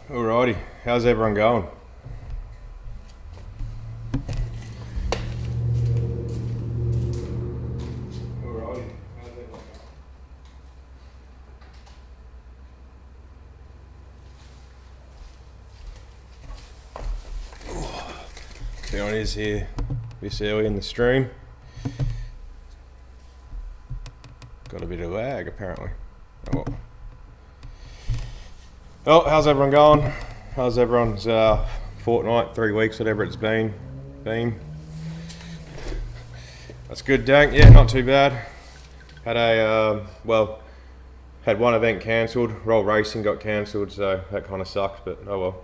Alrighty, how's everyone going? Alrighty, how's everyone going? Leon is here this early in the stream. Got a bit of lag apparently. Oh well. Oh, how's everyone going? How's everyone's fortnight, 3 weeks, whatever it's been? That's good, Dank. Yeah, not too bad. Had had one event cancelled. Roll racing got cancelled, so that kind of sucked, but oh well.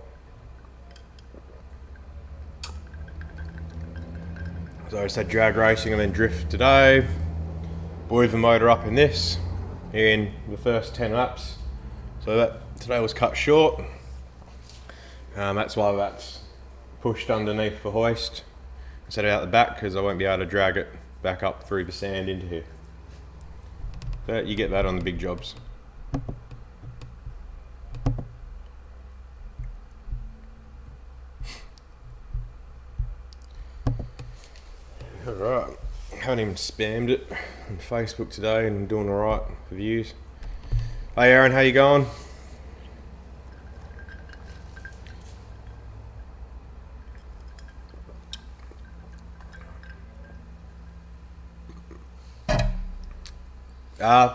So I just had drag racing and then drift today. Buoyed the motor up in this in the first 10 laps. So that today was cut short. That's why that's pushed underneath the hoist instead of out the back, because I won't be able to drag it back up through the sand into here. But you get that on the big jobs. Alright, haven't even spammed it on Facebook today and doing alright for views. Hey Aaron, how you going?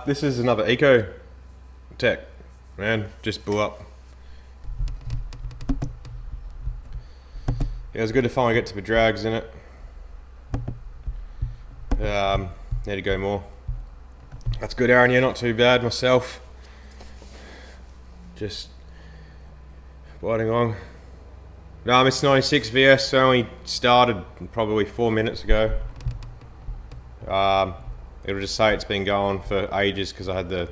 This is another Eco Tech, man, just blew up. It was good to finally get to the drags in it. Need to go more. That's good, Aaron. Yeah, not too bad myself. Just biting along. No, it's 96 VS. Only started probably 4 minutes ago. It'll just say it's been going for ages because I had the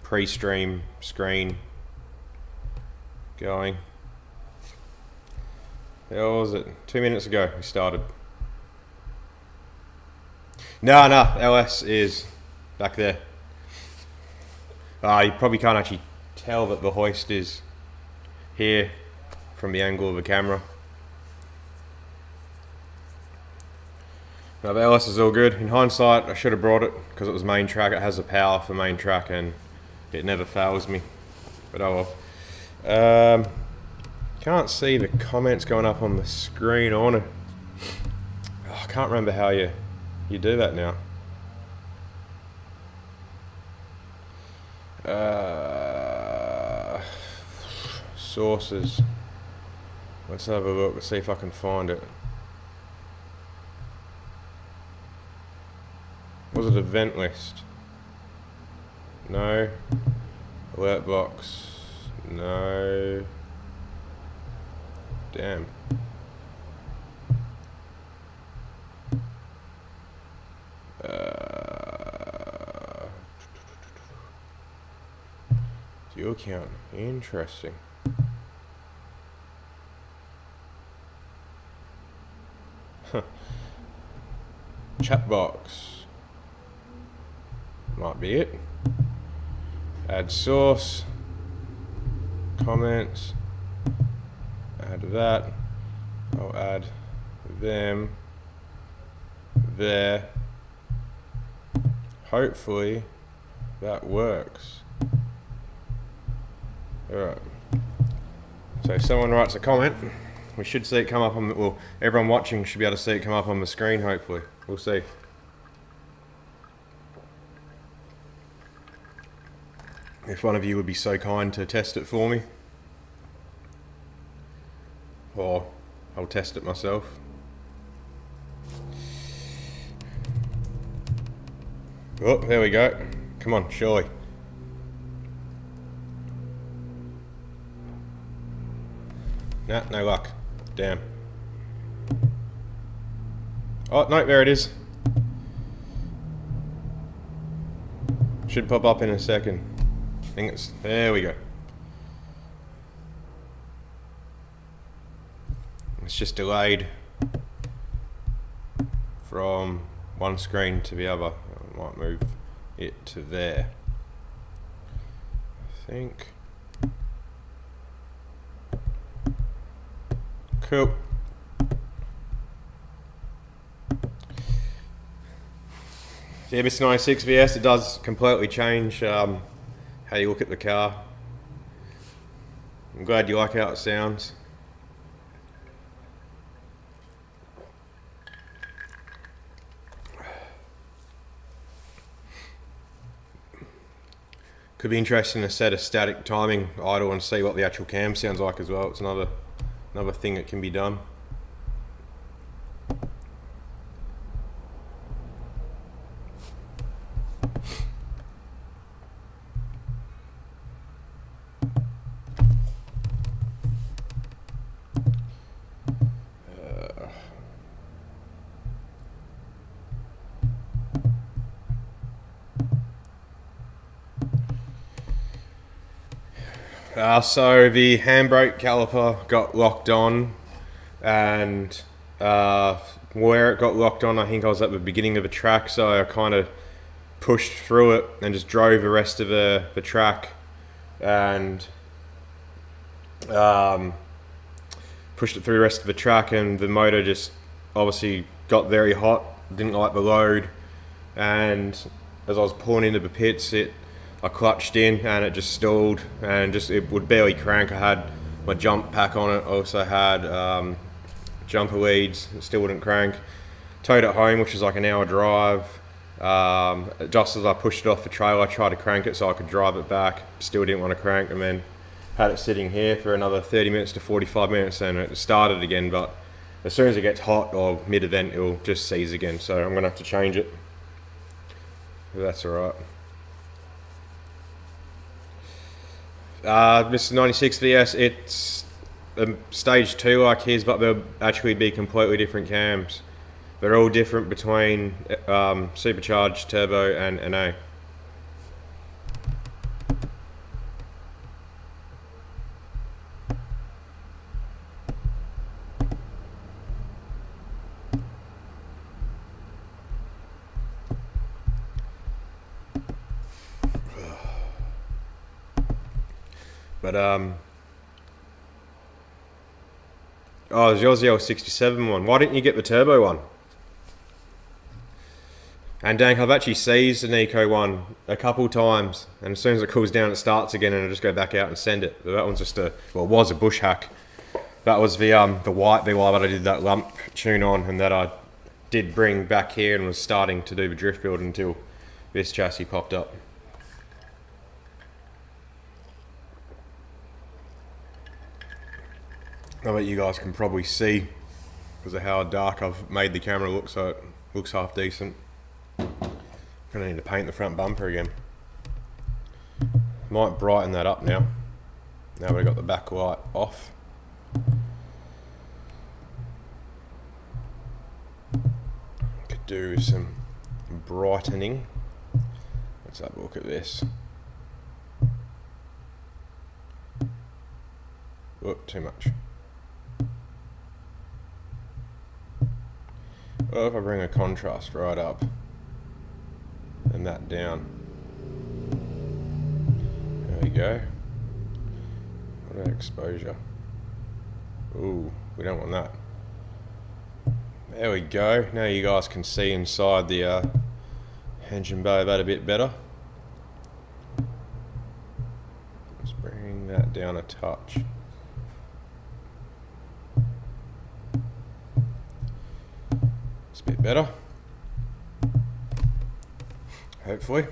pre-stream screen going. How was it? 2 minutes ago we started. No, LS is back there. You probably can't actually tell that the hoist is here from the angle of the camera. No, the LS is all good. In hindsight, I should have brought it because it was main track. It has the power for main track and it never fails me. But oh well. Can't see the comments going up on the screen. I can't remember how you do that now. Sources. Let's have a look. Let's see if I can find it. Was it event list? No. Alert box. No. Damn. View account. Interesting. Chat box. Might be it. Add source. Comments. Add that. I'll add them there. Hopefully that works. Alright. So if someone writes a comment, we should see it come up on the, well, everyone watching should be able to see it come up on the screen, hopefully. We'll see. If one of you would be so kind to test it for me. Or I'll test it myself. Oh, there we go. Come on, surely. Nah, no luck. Damn. Oh, no, there it is. Should pop up in a second. I think it's, there we go. It's just delayed from one screen to the other. I might move it to there. I think. Cool. Yeah, Mr. 96 VS, it does completely change how you look at the car. I'm glad you like how it sounds. Could be interesting to set a static timing idle and see what the actual cam sounds like as well. It's another thing that can be done. So the handbrake caliper got locked on, and where it got locked on, I think I was at the beginning of the track, so I kind of pushed through it and just drove the rest of the track, and pushed it through the rest of the track, and the motor just obviously got very hot, didn't like the load, and as I was pulling into the pits, I clutched in and it just stalled, and it would barely crank. I had my jump pack on it, also had jumper leads, it still wouldn't crank. Towed it home, which was like an hour drive. Just as I pushed it off the trailer, I tried to crank it so I could drive it back, still didn't want to crank, and then had it sitting here for another 30 minutes to 45 minutes, and it started again, but as soon as it gets hot or mid-event, it'll just seize again, so I'm going to have to change it. If that's alright. Mr. 96 VS, it's stage 2 like his, but they'll actually be completely different cams. They're all different between supercharged, turbo and NA. But oh, there's yours the L67 one. Why didn't you get the turbo one? And dang, I've actually seized an Eco one a couple times, and as soon as it cools down, it starts again, and I just go back out and send it. But that one's just it was a bush hack. That was the white VY that I did that lump tune on, and that I did bring back here and was starting to do the drift build until this chassis popped up. I bet you guys can probably see because of how dark I've made the camera look, so it looks half decent. I'm gonna need to paint the front bumper again. Might brighten that up now. Now we've got the back light off. Could do some brightening. Let's have a look at this. Whoop, too much. Well, if I bring a contrast right up and that down, there we go. What about exposure? Ooh, we don't want that. There we go. Now you guys can see inside the engine bay that a bit better. Let's bring that down a touch. Bit better, hopefully.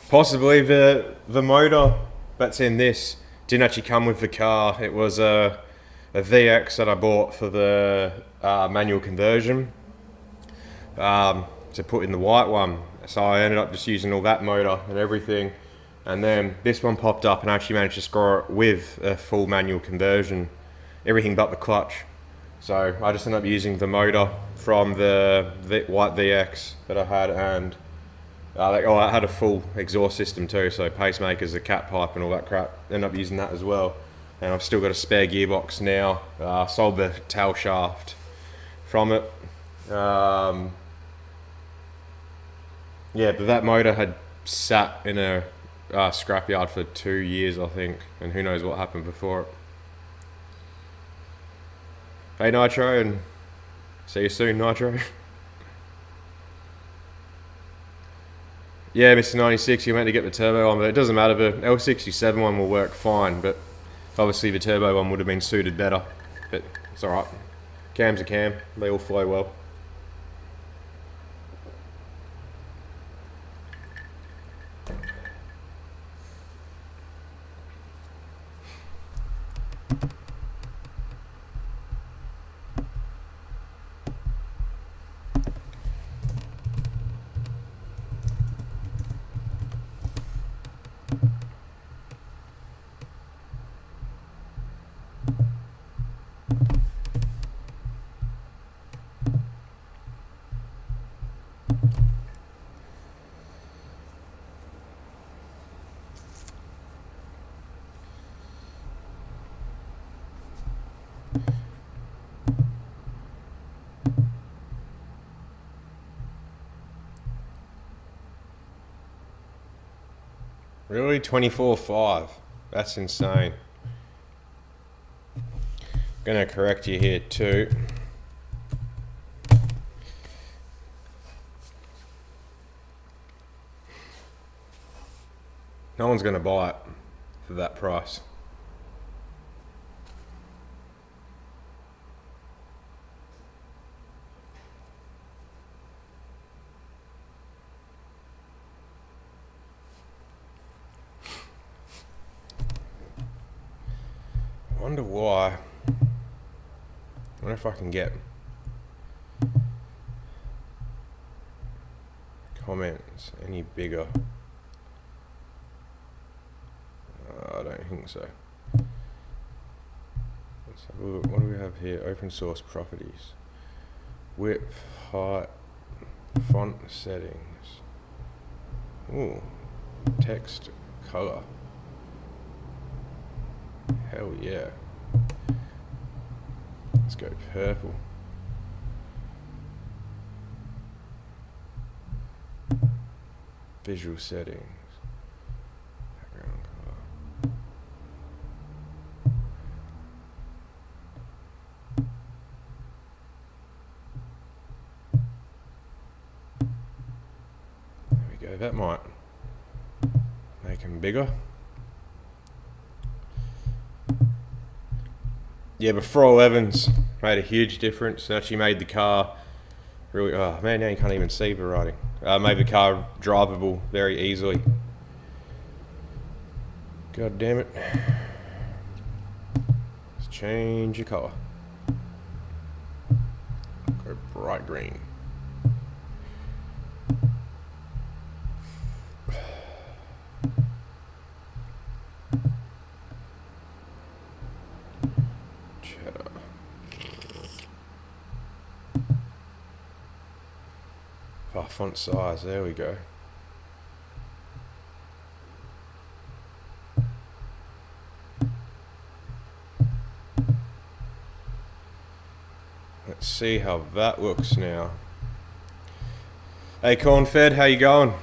Possibly the motor that's in this didn't actually come with the car. It was a VX that I bought for the manual conversion to put in the white one. So I ended up just using all that motor and everything. And then this one popped up, and I actually managed to score it with a full manual conversion, everything but the clutch. So I just ended up using the motor from the white VX that I had, and I had a full exhaust system too, so pacemakers, the cat pipe and all that crap. Ended up using that as well. And I've still got a spare gearbox now. Sold the tail shaft from it. Yeah, but that motor had sat in a scrapyard for 2 years, I think, and who knows what happened before it. Hey Nitro, and see you soon, Nitro. Yeah, Mr. 96, you meant to get the turbo one, but it doesn't matter. The L67 one will work fine, but obviously the turbo one would have been suited better. But it's alright. Cam's a cam, they all flow well. Really? 24.5? That's insane. Gonna correct you here too. No one's gonna buy it for that price. I wonder why. I wonder if I can get comments any bigger. I don't think so. Let's have a look. What do we have here? Open source properties. Width, height, font settings. Ooh, text, color. Hell yeah. Let's go purple. Visual settings. Background color. There we go. That might make them bigger. Yeah, but 411s made a huge difference. It actually made the car really, oh man, now you can't even see the writing. Made the car drivable very easily. God damn it. Let's change your colour. Go bright green. Oh, font size, there we go. Let's see how that looks now. Hey Cornfed, how you going?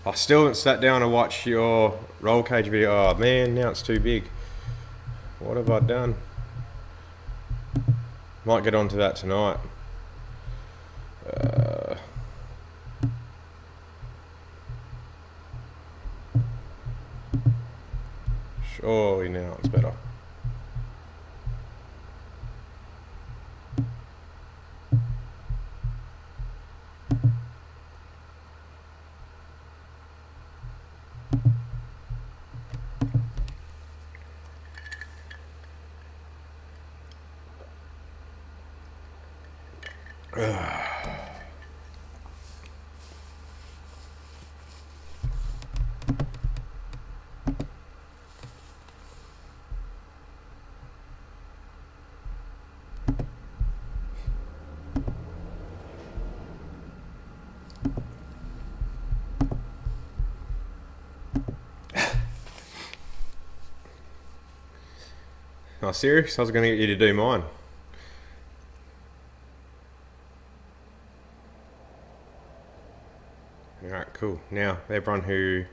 I still haven't sat down and watched your roll cage video. Oh man, now it's too big. What have I done? Might get onto that tonight. Surely now it's better. Oh, serious? I was going to get you to do mine. Alright, cool. Now, everyone who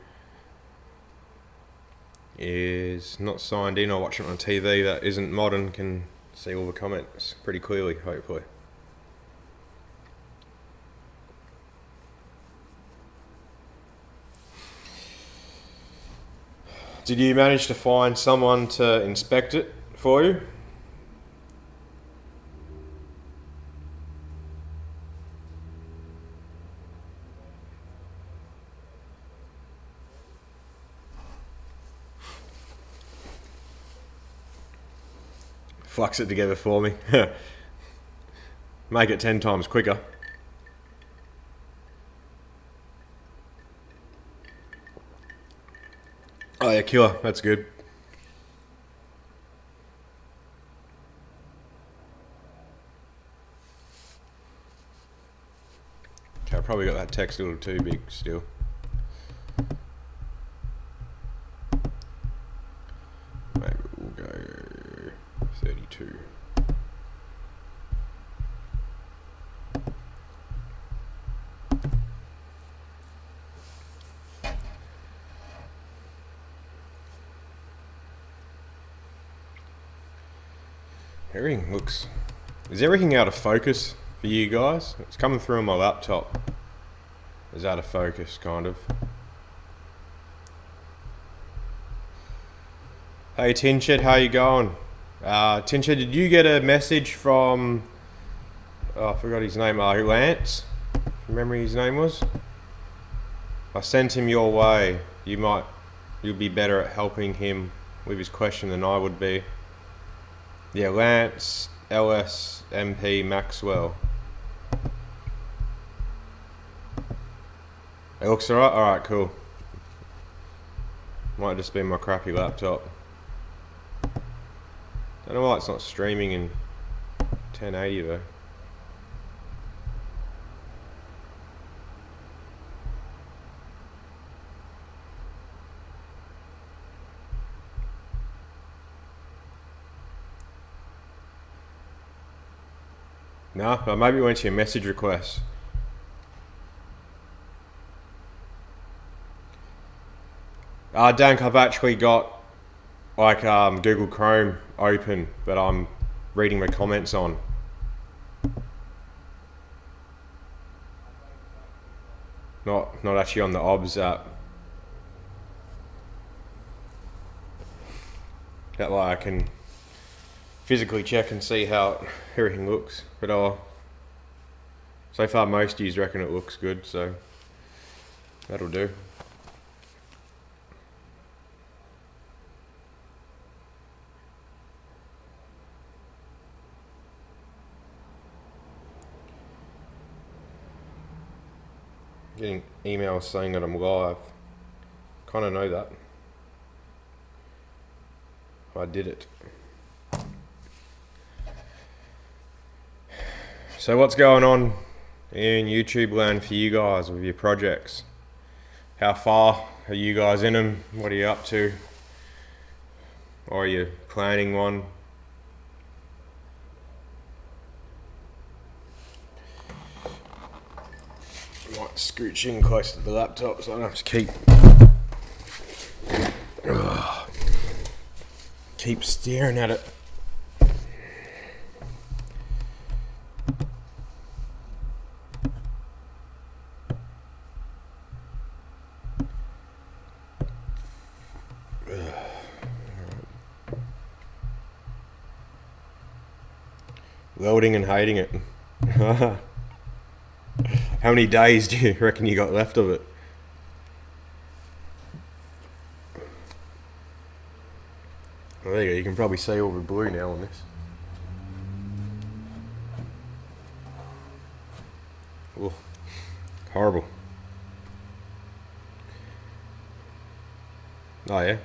is not signed in or watching it on TV that isn't modern can see all the comments pretty clearly, hopefully. Did you manage to find someone to inspect it for you? Flux it together for me. Make it 10 times quicker. Oh yeah, killer. That's good. Okay, I probably got that text a little too big still. Maybe we'll go 32. Everything looks... Is everything out of focus for you guys? It's coming through on my laptop. It's out of focus, kind of. Hey Tinshed, how you going? Tinshed, did you get a message from... Oh, I forgot his name. Lance? Remember his name was? I sent him your way. You'll be better at helping him with his question than I would be. Yeah, Lance, LS, MP, Maxwell. It looks alright? Alright, cool. Might just be my crappy laptop. Don't know why it's not streaming in 1080 though. No, but maybe it went to your message request. Dank, I've actually got like Google Chrome open that I'm reading the comments on. Not actually on the OBS app. That way I can physically check and see how everything looks. But so far most of you reckon it looks good, so that'll do. Getting emails saying that I'm live. Kind of know that. I did it. So what's going on in YouTube land for you guys with your projects? How far are you guys in them? What are you up to? Or are you planning one? Might scooch in close to the laptop so I don't have to keep staring at it. Welding and hating it. How many days do you reckon you got left of it? Well, there you go. You can probably see all the blue now on this. Oh, horrible. Oh yeah,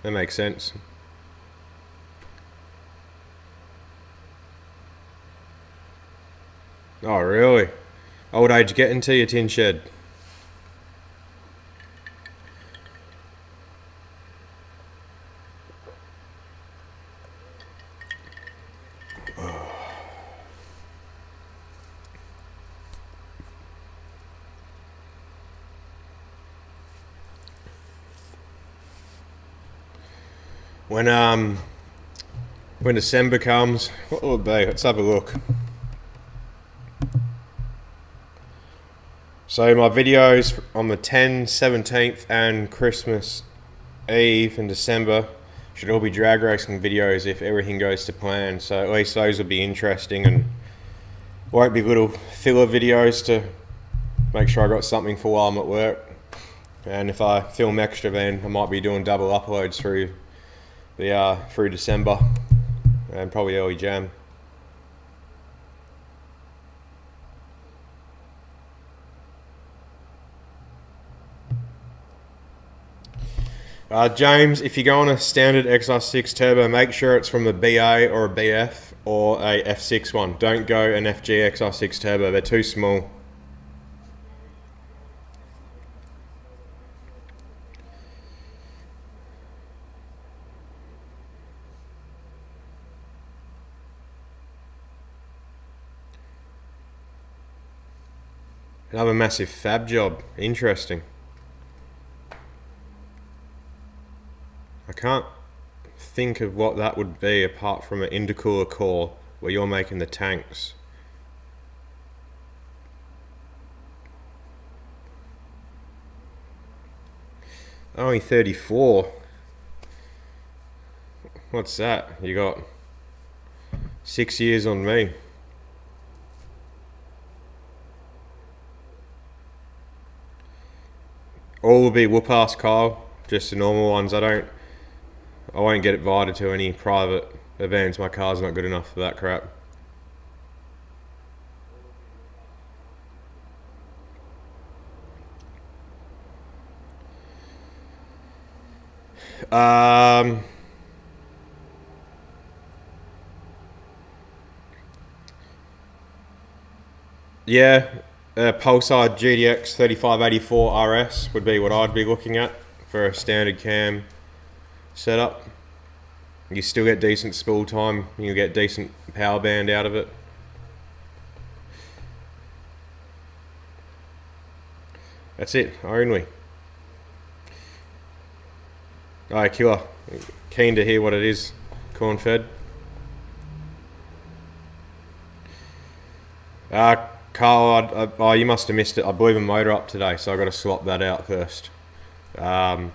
that makes sense. Oh really? Old age getting to you, Tinshed? when December comes, what will it be? Let's have a look. So my videos on the 10th, 17th and Christmas Eve in December should all be drag racing videos if everything goes to plan. So at least those will be interesting and won't be little filler videos to make sure I got something for while I'm at work. And if I film extra, then I might be doing double uploads through December and probably early Jan. James, if you go on a standard XR6 turbo, make sure it's from a BA or a BF or a F6 one. Don't go an FG XR6 turbo, they're too small. Another massive fab job, interesting. I can't think of what that would be apart from an intercooler core where you're making the tanks. Only 34. What's that? You got 6 years on me. All will be whoop-ass Kyle, just the normal ones. I won't get invited to any private events. My car's not good enough for that crap. Yeah, Pulsar GDX 3584 RS would be what I'd be looking at for a standard cam setup. You still get decent spool time, you get decent power band out of it. That's it, only. Alright, killer. Keen to hear what it is, corn fed. Carl, oh, you must have missed it. I blew the motor up today, so I've got to swap that out first. Nah,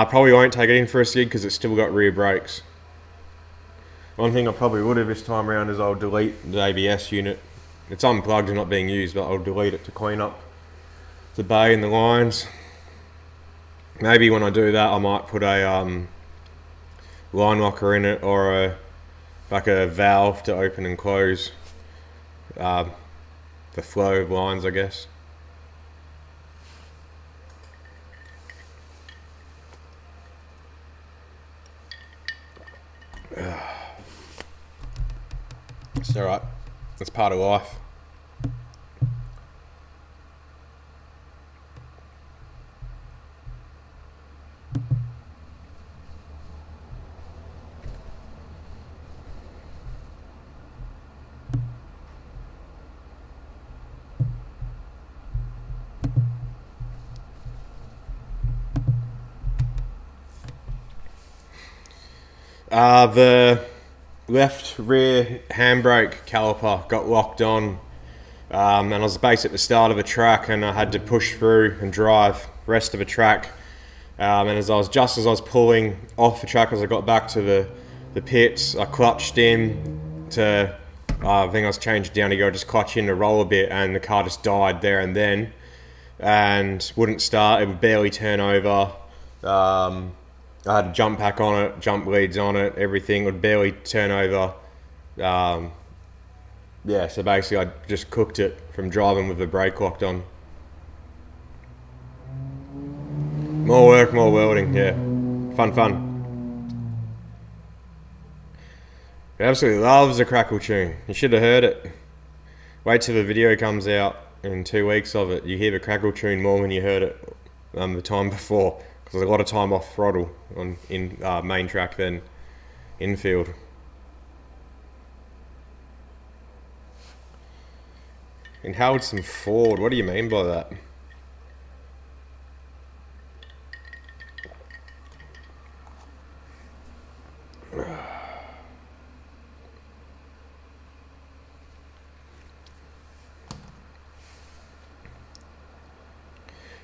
I probably won't take it in for a skid because it's still got rear brakes. One thing I probably would have this time around is I'll delete the ABS unit. It's unplugged and not being used, but I'll delete it to clean up the bay and the lines. Maybe when I do that, I might put a line locker in it or like a valve to open and close the flow of lines, I guess. It's alright. It's part of life. The left rear handbrake caliper got locked on, and I was basically at the start of a track and I had to push through and drive the rest of a track, and as I was pulling off the track, as I got back to the pits, I clutched in to, I think I was changed down to go just clutch in to roll a bit, and the car just died there and then and wouldn't start. It would barely turn over. I had to jump pack on it, jump leads on it, everything would barely turn over. Yeah, so basically I just cooked it from driving with the brake locked on. More work, more welding, yeah. Fun. He absolutely loves the crackle tune. You should have heard it. Wait till the video comes out in 2 weeks of it. You hear the crackle tune more than you heard it the time before. There's a lot of time off throttle in main track than infield. Inhaled some Ford. What do you mean by that?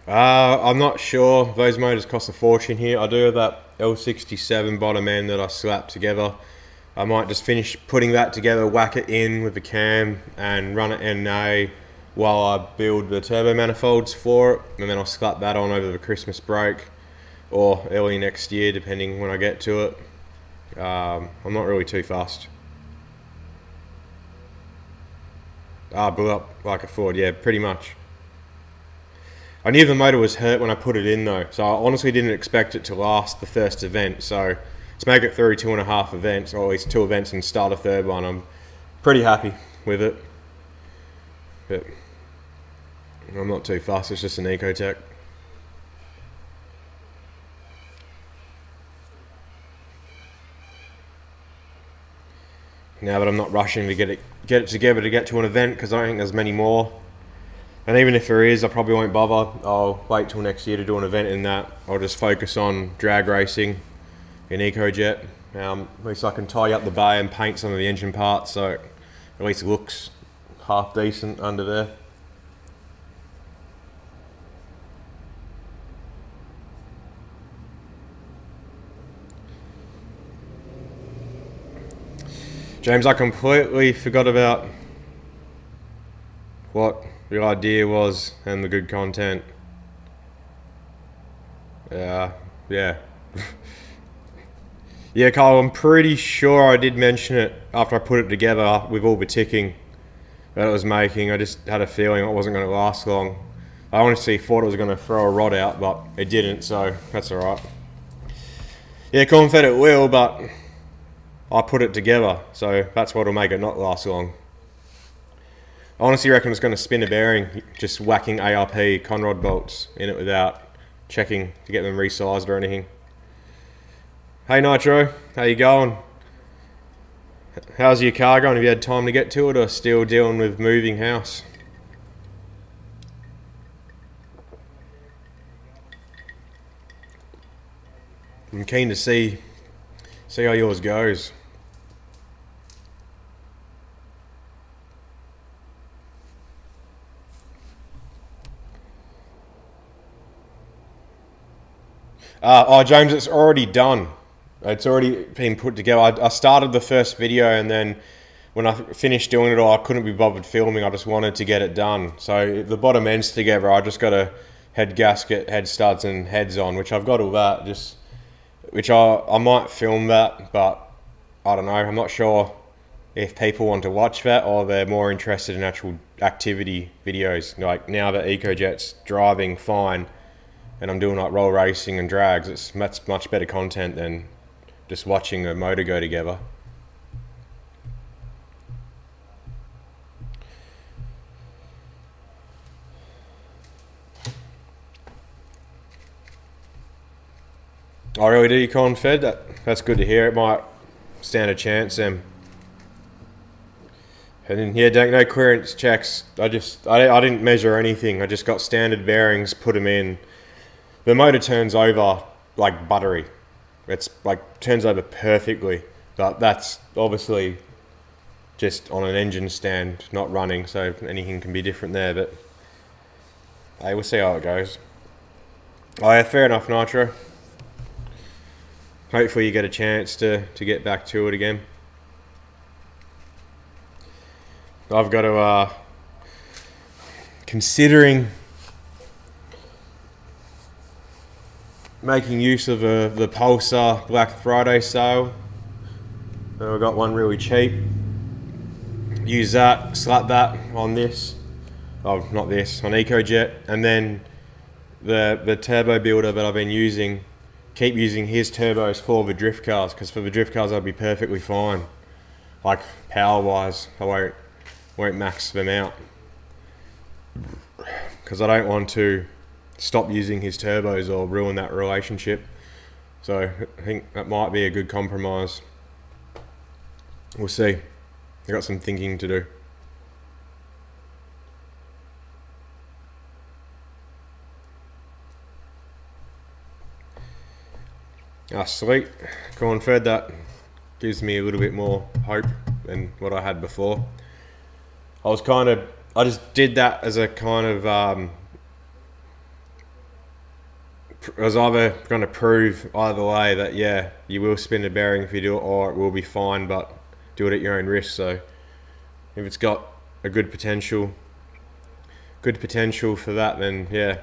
I'm not sure. Those motors cost a fortune here. I do have that L67 bottom end that I slapped together. I might just finish putting that together, whack it in with the cam and run it NA while I build the turbo manifolds for it, and then I'll slap that on over the Christmas break or early next year depending when I get to it. I'm not really too fussed. Blew up like a Ford, yeah, pretty much. I knew the motor was hurt when I put it in though, so I honestly didn't expect it to last the first event. So to make it through 2.5 events, or at least 2 events and start a third one, I'm pretty happy with it. But I'm not too fussed, it's just an Ecotec. Now that I'm not rushing to get it together to get to an event, because I don't think there's many more. And even if there is, I probably won't bother. I'll wait till next year to do an event in that. I'll just focus on drag racing in Ecojet. At least I can tie up the bay and paint some of the engine parts so it at least looks half decent under there. James, I completely forgot about what the idea was and the good content. Yeah. Yeah, Kyle, I'm pretty sure I did mention it after I put it together with all the ticking that it was making. I just had a feeling it wasn't going to last long. I honestly thought it was going to throw a rod out, but it didn't, so that's alright. Yeah, Corn-fed it will, but I put it together, so that's what'll make it not last long. I honestly reckon it's going to spin a bearing, just whacking ARP conrod bolts in it without checking to get them resized or anything. Hey Nitro, how you going? How's your car going? Have you had time to get to it or still dealing with moving house? I'm keen to see how yours goes. James, it's already done. It's already been put together. I started the first video, and then when I finished doing it all, I couldn't be bothered filming. I just wanted to get it done. So the bottom end's together. I just got a head gasket, head studs, and heads on, which I've got all that. Which I might film that, but I don't know. I'm not sure if people want to watch that or they're more interested in actual activity videos. Like now that Ecojet's driving fine, and I'm doing like roll racing and drags, that's much better content than just watching a motor go together. I really do, Corn-fed? That's good to hear. It might stand a chance then. And then, yeah, no clearance checks. I didn't measure anything. I just got standard bearings, put them in. The motor turns over like buttery. It's like turns over perfectly, but that's obviously just on an engine stand, not running, so anything can be different there, but hey, we'll see how it goes. Oh yeah, fair enough, Nitro. Hopefully you get a chance to get back to it again. I've got to, considering making use of the Pulsar Black Friday sale. I got one really cheap. Use that, slap that on this. Oh, not this, on Ecojet. And then the turbo builder that I've been using, keep using his turbos for the drift cars, because for the drift cars I'd be perfectly fine. Like power wise, I won't max them out. Because I don't want to stop using his turbos or ruin that relationship. So I think that might be a good compromise. We'll see. I got some thinking to do. Sweet. Corn-fed, that gives me a little bit more hope than what I had before. I just did that as a kind of I was either going to prove either way that, yeah, you will spin the bearing if you do it, or it will be fine, but do it at your own risk. So if it's got a good potential for that, then yeah.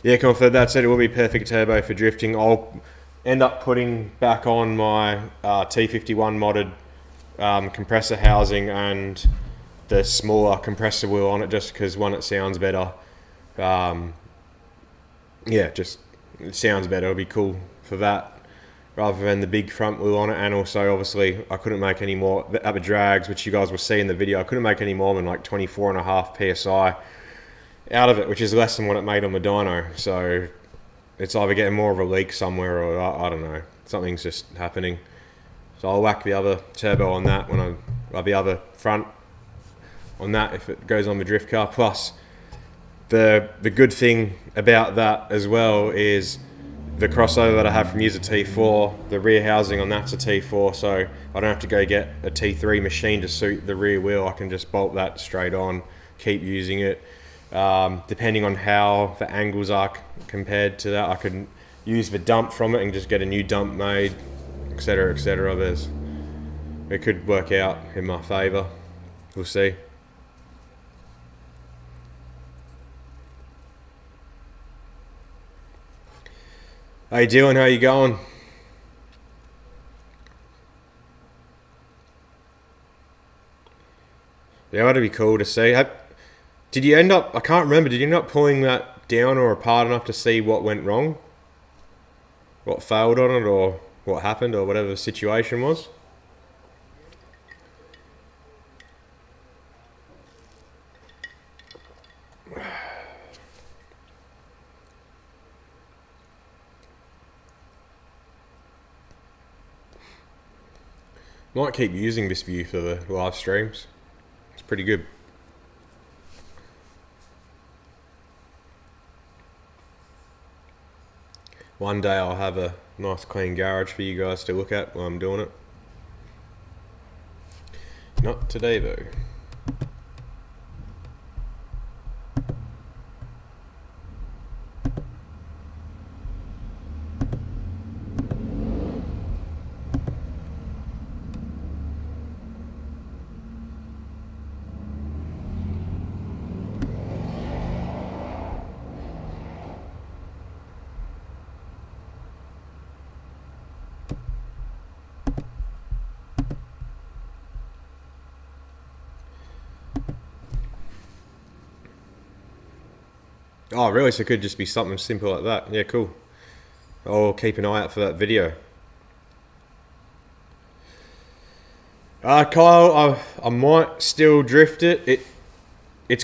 For that said, it will be perfect turbo for drifting. I'll end up putting back on my T51 modded compressor housing and the smaller compressor wheel on it, just because one, it sounds better. Just it sounds better. It'll be cool for that rather than the big front wheel on it. And also, obviously, I couldn't make any more at the drags, which you guys will see in the video. I couldn't make any more than like 24.5 psi out of it, which is less than what it made on the dyno. So it's either getting more of a leak somewhere, or I don't know, something's just happening. So I'll whack the other turbo on that the other front on that if it goes on the drift car. Plus, the good thing about that as well is the crossover that I have from user T4, the rear housing on that's a T4, so I don't have to go get a T3 machine to suit the rear wheel. I can just bolt that straight on, keep using it. Depending on how the angles are compared to that, I could use the dump from it and just get a new dump made, etc, etc. It could work out in my favour. We'll see. How you doing? How you going? Yeah, that'd be cool to see. Did you end up, I can't remember, did you end up pulling that down or apart enough to see what went wrong? What failed on it, or what happened, or whatever the situation was? Might keep using this view for the live streams. It's pretty good. One day I'll have a nice clean garage for you guys to look at while I'm doing it. Not today though. Oh, really? So it could just be something simple like that. Yeah, cool. I'll keep an eye out for that video. Kyle, I might still drift it. It's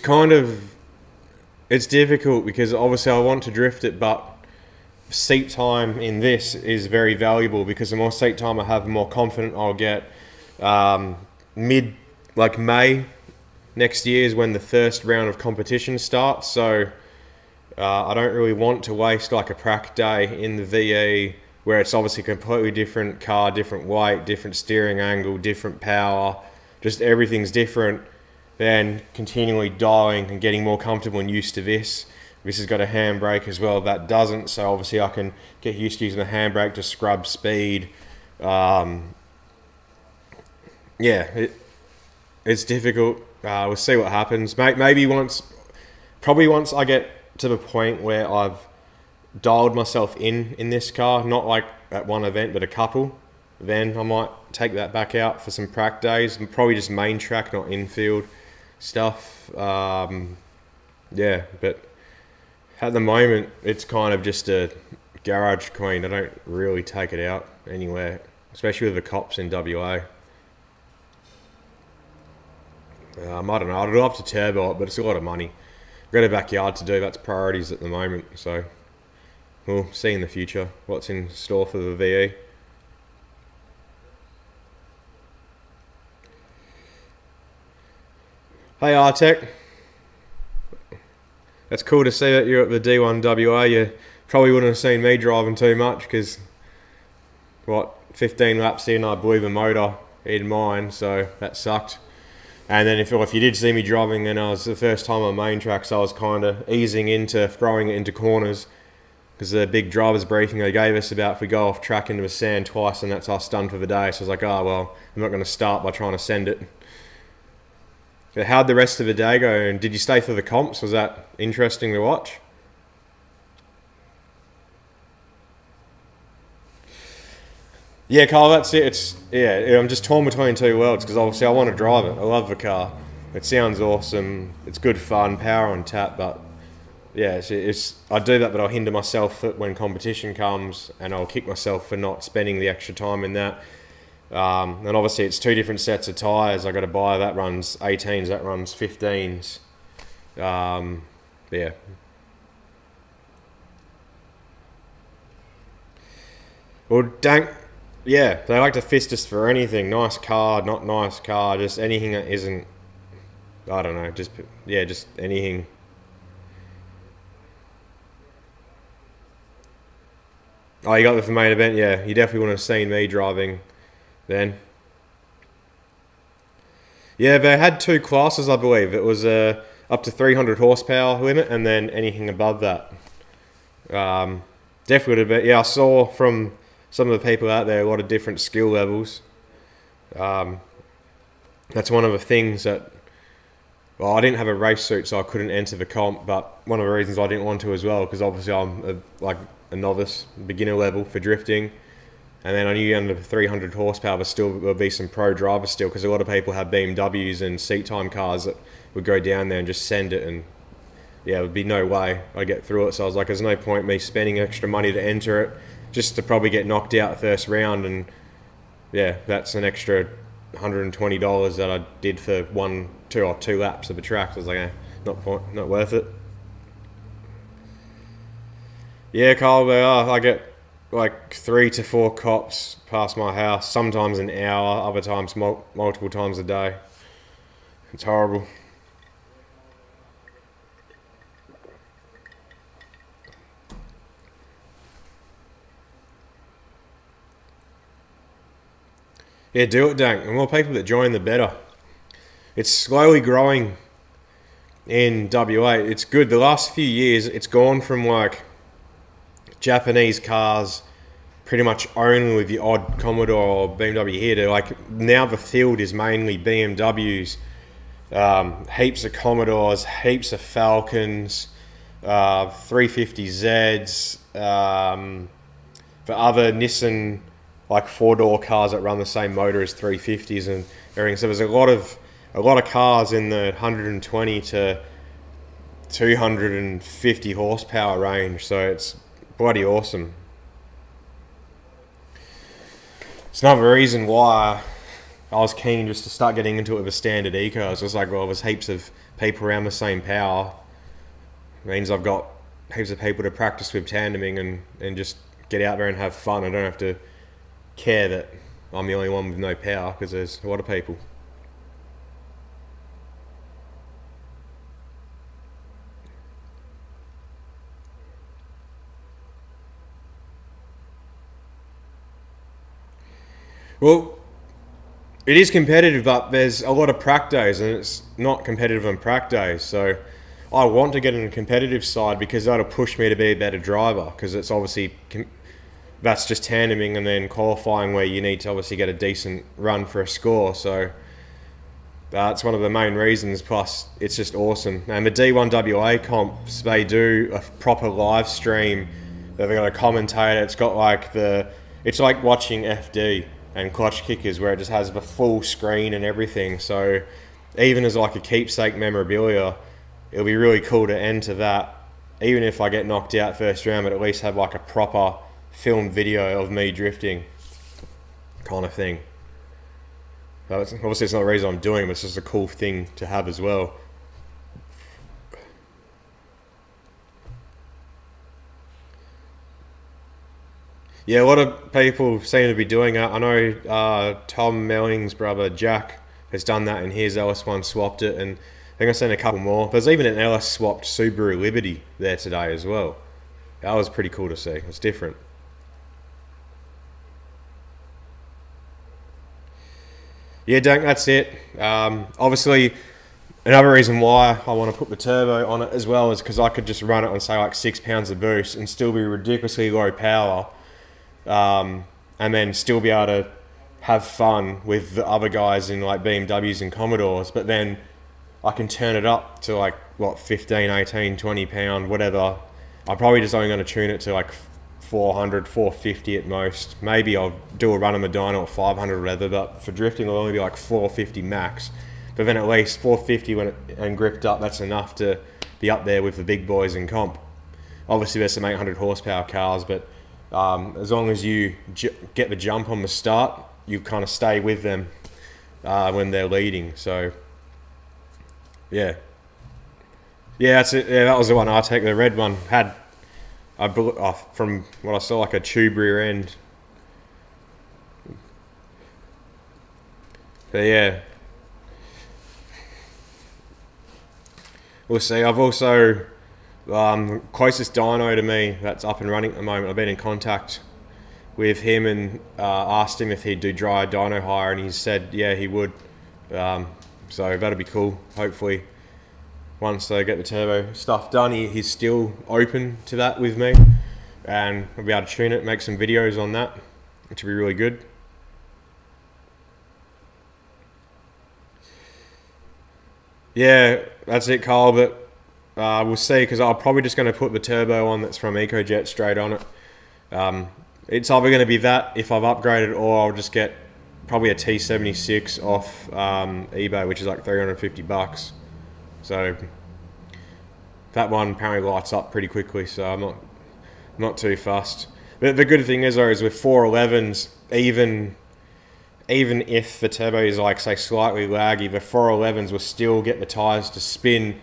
difficult because obviously I want to drift it, but seat time in this is very valuable, because the more seat time I have, the more confident I'll get. May next year is when the first round of competition starts, so I don't really want to waste like a prac day in the VE where it's obviously a completely different car, different weight, different steering angle, different power, just everything's different, than continually dialing and getting more comfortable and used to this. This has got a handbrake as well, that doesn't, so obviously I can get used to using the handbrake to scrub speed. It's difficult. We'll see what happens. Maybe once I get to the point where I've dialed myself in this car, not like at one event but a couple, then I might take that back out for some prac days, and probably just main track, not infield stuff. But at the moment it's kind of just a garage queen. I don't really take it out anywhere, especially with the cops in WA. I don't know, I'd love to turbo it, but it's a lot of money. I've got a backyard to do, that's priorities at the moment, so we'll see in the future what's in store for the VE. Hey Artec, that's cool to see that you're at the D1 WA. You probably wouldn't have seen me driving too much, because 15 laps in I blew the motor in mine, so that sucked. And then if you did see me driving, then I was the first time on main track, so I was kind of easing into throwing it into corners because the big driver's briefing they gave us about if we go off track into the sand twice and that's us done for the day. So I was like, oh, well, I'm not going to start by trying to send it. But how'd the rest of the day go? And did you stay for the comps? Was that interesting to watch? Yeah, Carl, that's it. I'm just torn between two worlds because obviously I want to drive it. I love the car. It sounds awesome. It's good fun, power on tap, but yeah, I do that, but I'll hinder myself when competition comes, and I'll kick myself for not spending the extra time in that. And obviously it's two different sets of tyres I got to buy. That runs 18s, that runs 15s. Yeah. Well, yeah, they like to fist us for anything. Nice car, not nice car, just anything that isn't, I don't know, just anything. Oh, you got the main event? Yeah, you definitely wouldn't have seen me driving then. Yeah, they had two classes, I believe. It was up to 300 horsepower limit, and then anything above that. Definitely would have been. Yeah, I saw from some of the people out there a lot of different skill levels. That's one of the things that. Well, I didn't have a race suit, so I couldn't enter the comp. But one of the reasons I didn't want to as well, because obviously I'm a novice, beginner level for drifting. And then I knew under 300 horsepower, but still there'll be some pro drivers still, because a lot of people have BMWs and seat time cars that would go down there and just send it, and yeah, there would be no way I'd get through it. So I was like, there's no point me spending extra money to enter it, just to probably get knocked out the first round. And yeah, that's an extra $120 that I did for two laps of the track. So I was like, not worth it. Yeah, Carl, I get like 3 to 4 cops past my house, sometimes an hour, other times multiple times a day. It's horrible. Yeah, do it, Dank. The more people that join, the better. It's slowly growing in WA. It's good. The last few years, it's gone from like Japanese cars pretty much only with the odd Commodore or BMW here to like now the field is mainly BMWs, heaps of Commodores, heaps of Falcons, 350Zs, the other Nissan like 4-door cars that run the same motor as 350s and everything. So there's a lot of cars in the 120 to 250 horsepower range. So it's bloody awesome. It's another reason why I was keen just to start getting into it with a standard eco. It's just like, well, there's heaps of people around the same power. It means I've got heaps of people to practice with tandeming and just get out there and have fun. I don't have to care that I'm the only one with no power, because there's a lot of people. Well, it is competitive, but there's a lot of prac days, and it's not competitive on prac days. So I want to get in the competitive side because that'll push me to be a better driver, because it's obviously that's just tandeming and then qualifying where you need to obviously get a decent run for a score. So that's one of the main reasons. Plus, it's just awesome. And the D1 WA comps, they do a proper live stream. They've got a commentator. It's got like it's like watching FD and Clutch Kickers, where it just has the full screen and everything. So even as like a keepsake memorabilia, it'll be really cool to enter that. Even if I get knocked out first round, but at least have like a proper filmed video of me drifting kind of thing. So obviously it's not the reason I'm doing it, but it's just a cool thing to have as well. Yeah, a lot of people seem to be doing it. I know Tom Melling's brother Jack has done that, and his LS1 swapped it, and I think I've seen a couple more. There's even an LS swapped Subaru Liberty there today as well. That was pretty cool to see. It's different. Yeah, Dank, that's it. Obviously, Another reason why I want to put the turbo on it as well is because I could just run it on, say, like 6 pounds of boost and still be ridiculously low power, and then still be able to have fun with the other guys in like BMWs and Commodores. But then I can turn it up to like, what, 15, 18, 20 pound, whatever. I'm probably just only going to tune it to like 400, 450 at most. Maybe I'll do a run on the dyno at 500 or whatever, but for drifting it'll only be like 450 max. But then at least 450 when and gripped up, that's enough to be up there with the big boys in comp. Obviously there's some 800 horsepower cars, but as long as you get the jump on the start, you kind of stay with them when they're leading. So yeah, that's it. Yeah, that was the one. I take the red one. Had from what I saw, like a tube rear end. But yeah, we'll see. I've also closest dyno to me that's up and running at the moment. I've been in contact with him and asked him if he'd do dry dyno hire, and he said yeah he would. So that'll be cool. Hopefully, once they get the turbo stuff done, he's still open to that with me, and I'll be able to tune it, make some videos on that, which will be really good. Yeah, that's it, Carl. But we'll see, because I'm probably just going to put the turbo on that's from EcoJet straight on it. It's either going to be that if I've upgraded, or I'll just get probably a T76 off eBay, which is like $350. So that one apparently lights up pretty quickly, so I'm not too fussed. But the good thing is though, is with 411s, even if the turbo is like, say, slightly laggy, the 411s will still get the tyres to spin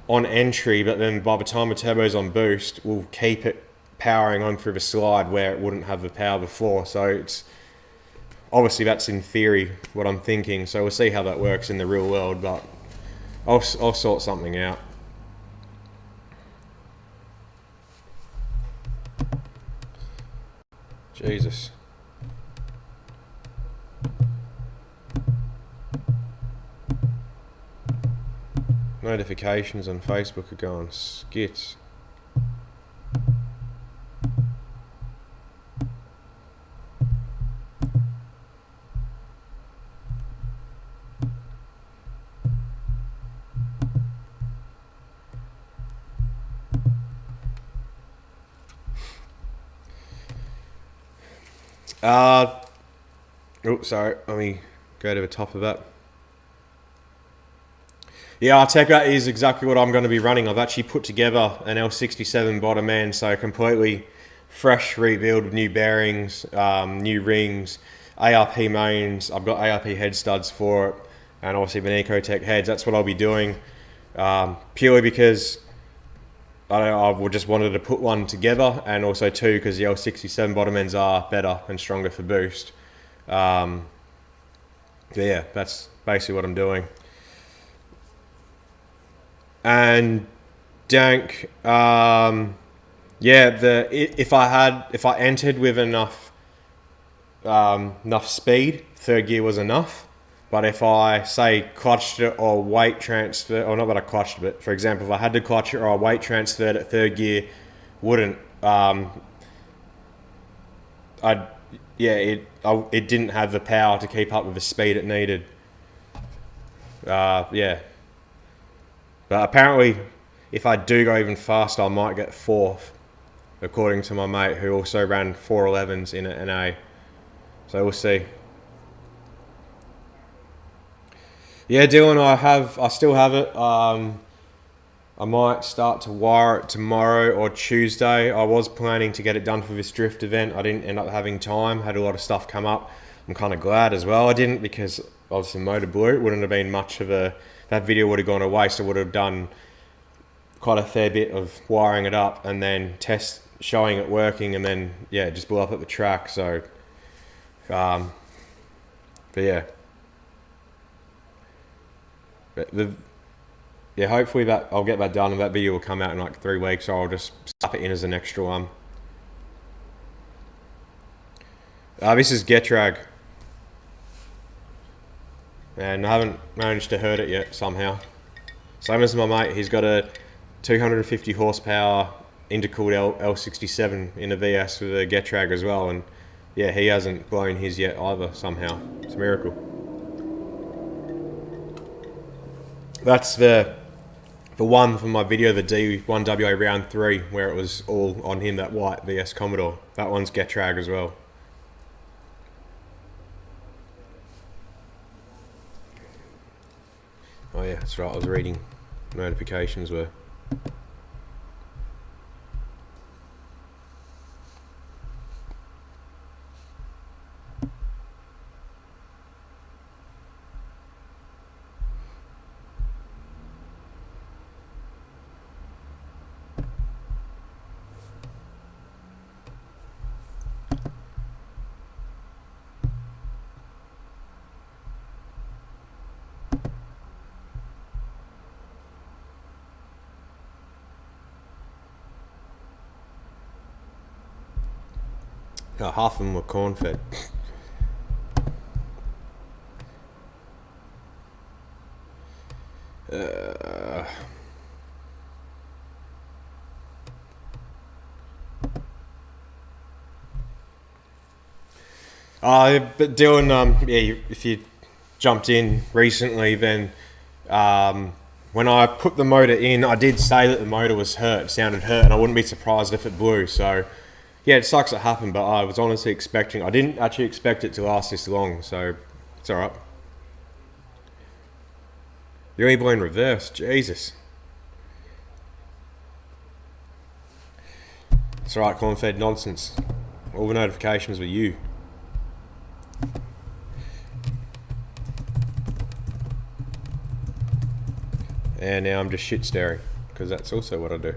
on entry, but then by the time the turbo's on boost, we'll keep it powering on through the slide where it wouldn't have the power before. So it's obviously, that's in theory what I'm thinking, so we'll see how that works in the real world, but I'll sort something out. Jesus. Notifications on Facebook are going skits. Sorry, let me go to the top of that. Yeah, Arteca is exactly what I'm going to be running. I've actually put together an L67 bottom end, so completely fresh rebuild with new bearings, new rings, ARP mains. I've got ARP head studs for it, and obviously the Ecotech heads. That's what I'll be doing, purely because I just wanted to put one together, and also too because the L67 bottom ends are better and stronger for boost. Yeah, that's basically what I'm doing. And Dank, yeah, if I entered with enough speed, third gear was enough. But if I, say, clutched it or weight transfer, or not that I clutched it, but for example, if I had to clutch it or I weight transferred at third gear, wouldn't. It didn't have the power to keep up with the speed it needed. Yeah. But apparently, if I do go even faster, I might get fourth, according to my mate who also ran 411s in an NA. So we'll see. Yeah, Dylan, I still have it. I might start to wire it tomorrow or Tuesday. I was planning to get it done for this drift event. I didn't end up having time. Had a lot of stuff come up. I'm kind of glad as well I didn't, because obviously Motor Blue, it wouldn't have been much of a... That video would have gone to waste. I would have done quite a fair bit of wiring it up and then showing it working, and then, yeah, just blew up at the track. So, but yeah. Yeah, hopefully that I'll get that done, and that video will come out in like 3 weeks, so I'll just stuff it in as an extra one. This is Getrag. And I haven't managed to hurt it yet somehow. Same as my mate, he's got a 250 horsepower intercooled L67 in a VS with a Getrag as well, and yeah, he hasn't blown his yet either somehow. It's a miracle. That's the one from my video, the D1WA round 3, where it was all on him, that white VS Commodore. That one's Getrag as well. Oh yeah, that's right, I was reading notifications were. Oh, half of them were corn fed. But Dylan, yeah, if you jumped in recently, then when I put the motor in, I did say that the motor was hurt, sounded hurt, and I wouldn't be surprised if it blew. So yeah, it sucks it happened, but I was honestly expecting, I didn't actually expect it to last this long, so it's alright. You're only blowing reverse, Jesus. It's alright, corn-fed nonsense. All the notifications were you. And now I'm just shit staring, because that's also what I do.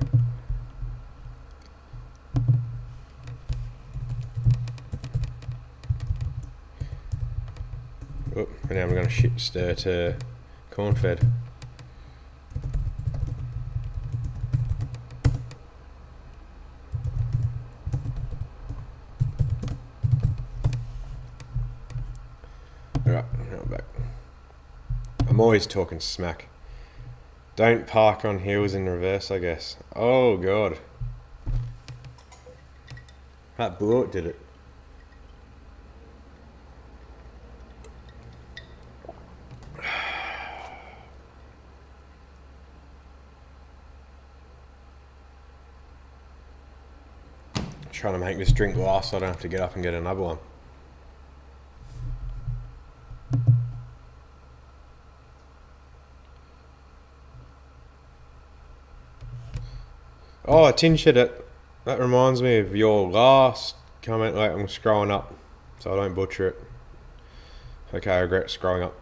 Oop, and now I'm going to shit stare to corn fed. Alright, now I'm back. I'm always talking smack. Don't park on hills in reverse, I guess. Oh god. That bullet did it. Trying to make this drink last so I don't have to get up and get another one. Oh, tin shit, that reminds me of your last comment. Like, I'm scrolling up so I don't butcher it. Okay, I regret scrolling up.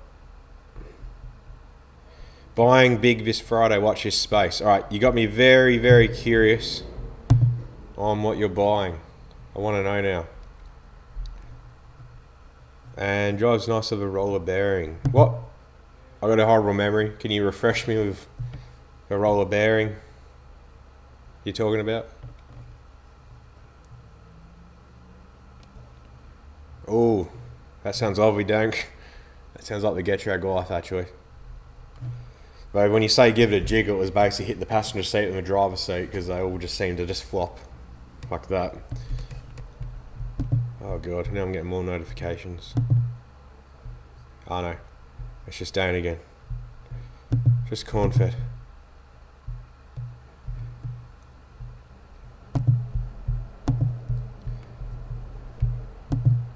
Buying big this Friday, watch this space. Alright, you got me very, very curious on what you're buying. I want to know now. And drives nice of a roller bearing. What? I got a horrible memory. Can you refresh me with a roller bearing you're talking about? Oh, that sounds lovely, Dank. That sounds like the Getrag life, actually. But when you say give it a jig, it was basically hit the passenger seat and the driver's seat, because they all just seem to just flop like that. Oh god, now I'm getting more notifications. Oh no, it's just down again. Just corn fed.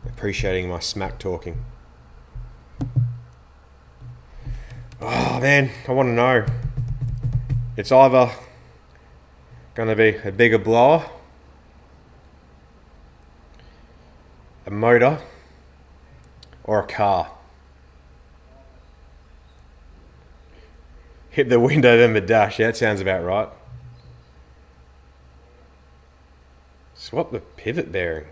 Appreciating my smack talking. Oh man, I want to know. It's either going to be a bigger blower, a motor, or a car. Hit the window then the dash. Yeah, that sounds about right. Swap the pivot bearing.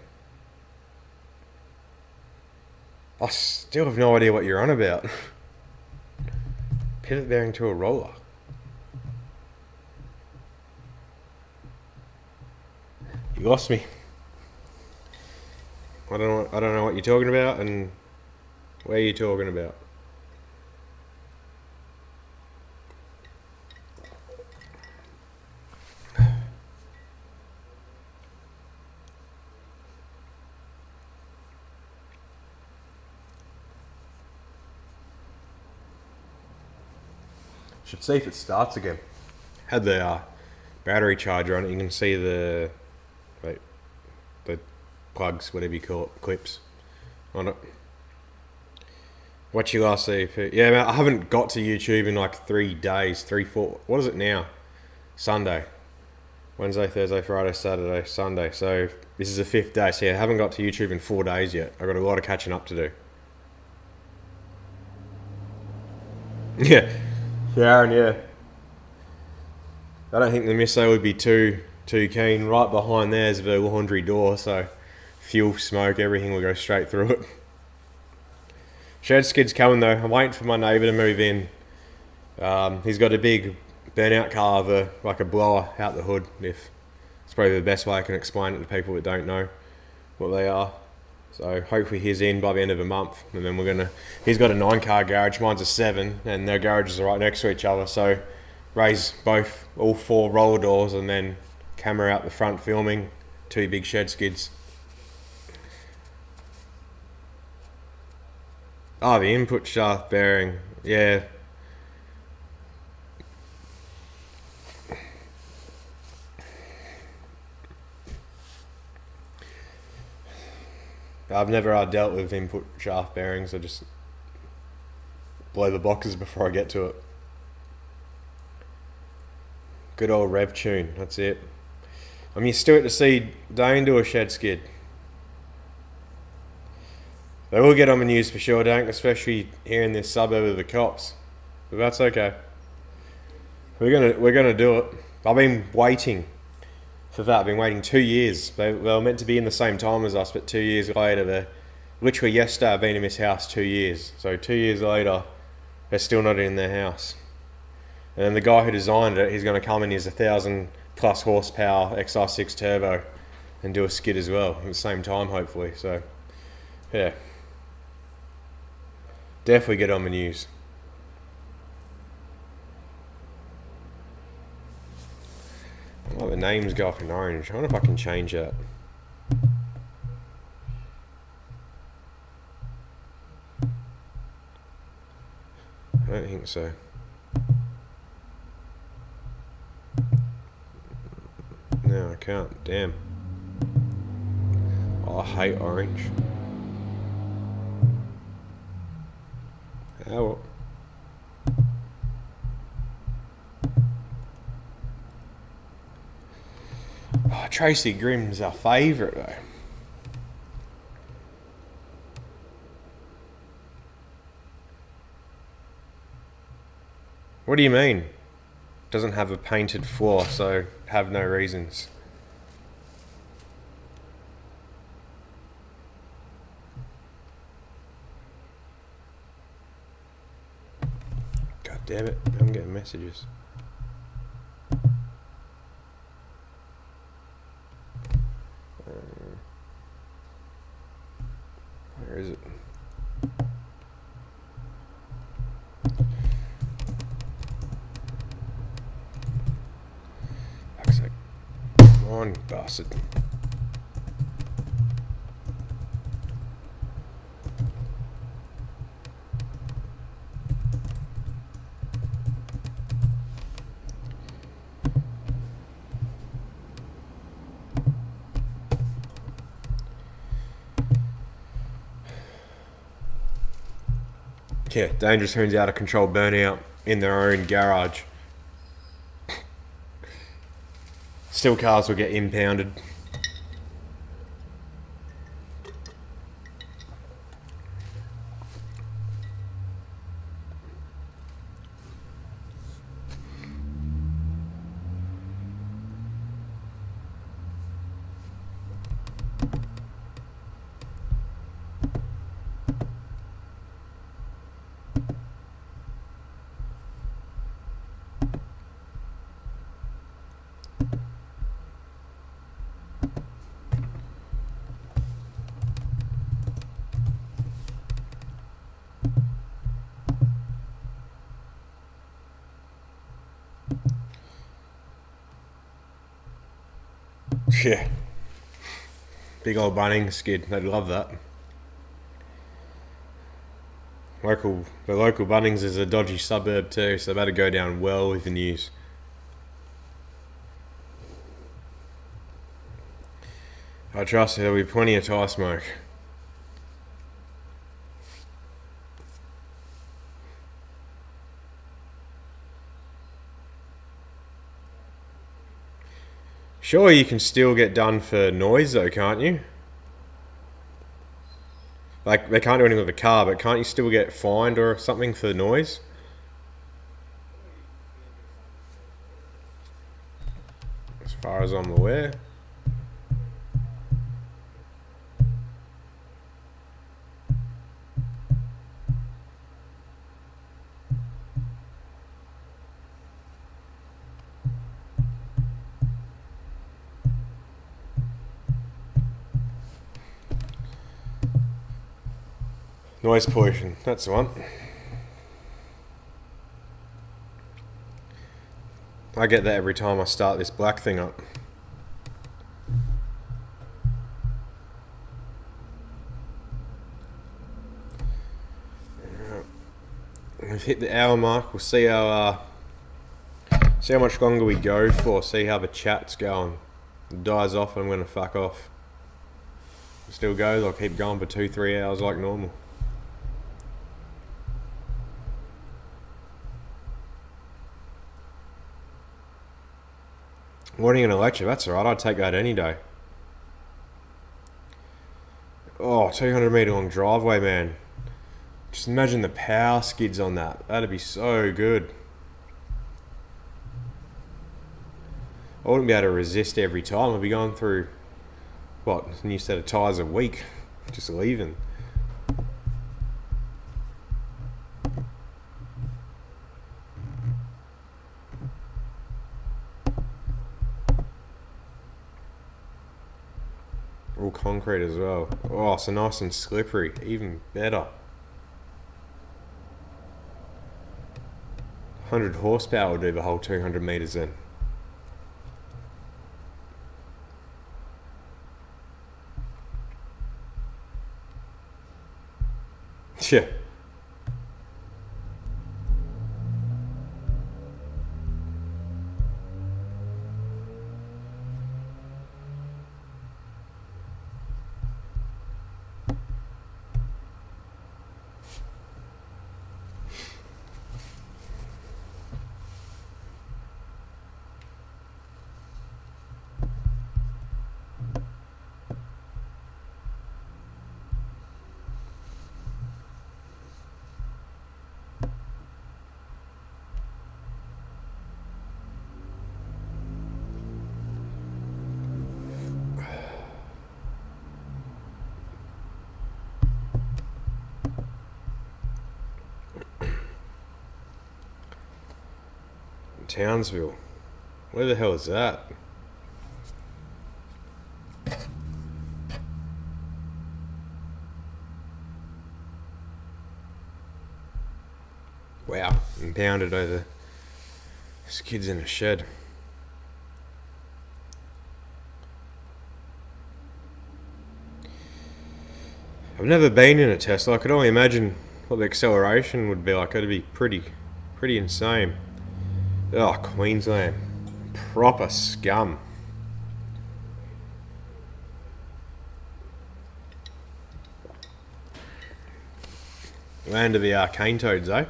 I still have no idea what you're on about. Pivot bearing to a roller. You lost me. I don't know what you're talking about and where you're talking about. Should see if it starts again. Had the battery charger on it. You can see the plugs, whatever you call it, clips on it. What you last see? Yeah, man, I haven't got to YouTube in like 3 days, 4. What is it now? Sunday. Wednesday, Thursday, Friday, Saturday, Sunday. So this is the 5th day. So yeah, I haven't got to YouTube in 4 days yet. I've got a lot of catching up to do. Yeah. Yeah, Aaron, yeah. I don't think the misso would be too keen. Right behind there's the laundry door, so fuel, smoke, everything will go straight through it. Shed skid's coming though. I'm waiting for my neighbour to move in. He's got a big burnout carver, like a blower out the hood. If it's probably the best way I can explain it to people that don't know what they are. So hopefully he's in by the end of the month, and then he's got a 9-car garage, mine's a 7, and their garages are right next to each other. So raise all 4 roller doors, and then camera out the front filming 2 big shed skids. Oh, the input shaft bearing, yeah. I've never dealt with input shaft bearings. I just blow the boxes before I get to it. Good old rev tune, that's it. I'm used to it to see Dane do a shed skid. They will get on the news for sure, Dank, especially here in this suburb of the cops. But that's okay. We're gonna do it. I've been waiting for that. I've been waiting 2 years. They were meant to be in the same time as us, but 2 years later, literally yesterday I've been in this house 2 years. So 2 years later, they're still not in their house. And then the guy who designed it, he's going to come in his 1,000+ horsepower XR6 turbo and do a skid as well at the same time, hopefully. So, yeah. Definitely get on the news. Oh, the names go up in orange. I wonder if I can change that. I don't think so. No, I can't. Damn. Oh, I hate orange. Oh. Oh, Tracy Grimm's our favourite though. What do you mean? Doesn't have a painted floor, so have no reasons. God damn it, I'm getting messages. Where is it? Fuck's sake. Come on, bastard. Yeah, dangerous turns out of control burnout in their own garage. Still, cars will get impounded. Yeah. Big old Bunnings skid. They'd love that. The local Bunnings is a dodgy suburb too, so they better go down well with the news. I trust there'll be plenty of tyre smoke. Sure, you can still get done for noise though, can't you? Like, they can't do anything with the car, but can't you still get fined or something for noise? As far as I'm aware. Noise pollution, that's the one. I get that every time I start this black thing up. We've hit the hour mark. We'll see how much longer we go for. See how the chat's going. It dies off, I'm gonna fuck off. It still goes. I'll keep going for 2-3 hours like normal. Morning and a lecture, that's alright, I'd take that any day. Oh, 200 metre long driveway, man. Just imagine the power skids on that. That'd be so good. I wouldn't be able to resist every time. I'd be going through, what, a new set of tyres a week. Just leaving. All concrete as well. Oh, so nice and slippery. Even better. 100 horsepower will do the whole 200 metres then. Yeah. Townsville. Where the hell is that? Wow, impounded over skids in a shed. I've never been in a Tesla. I could only imagine what the acceleration would be like. It'd be pretty insane. Oh, Queensland. Proper scum. Land of the arcane toads, eh?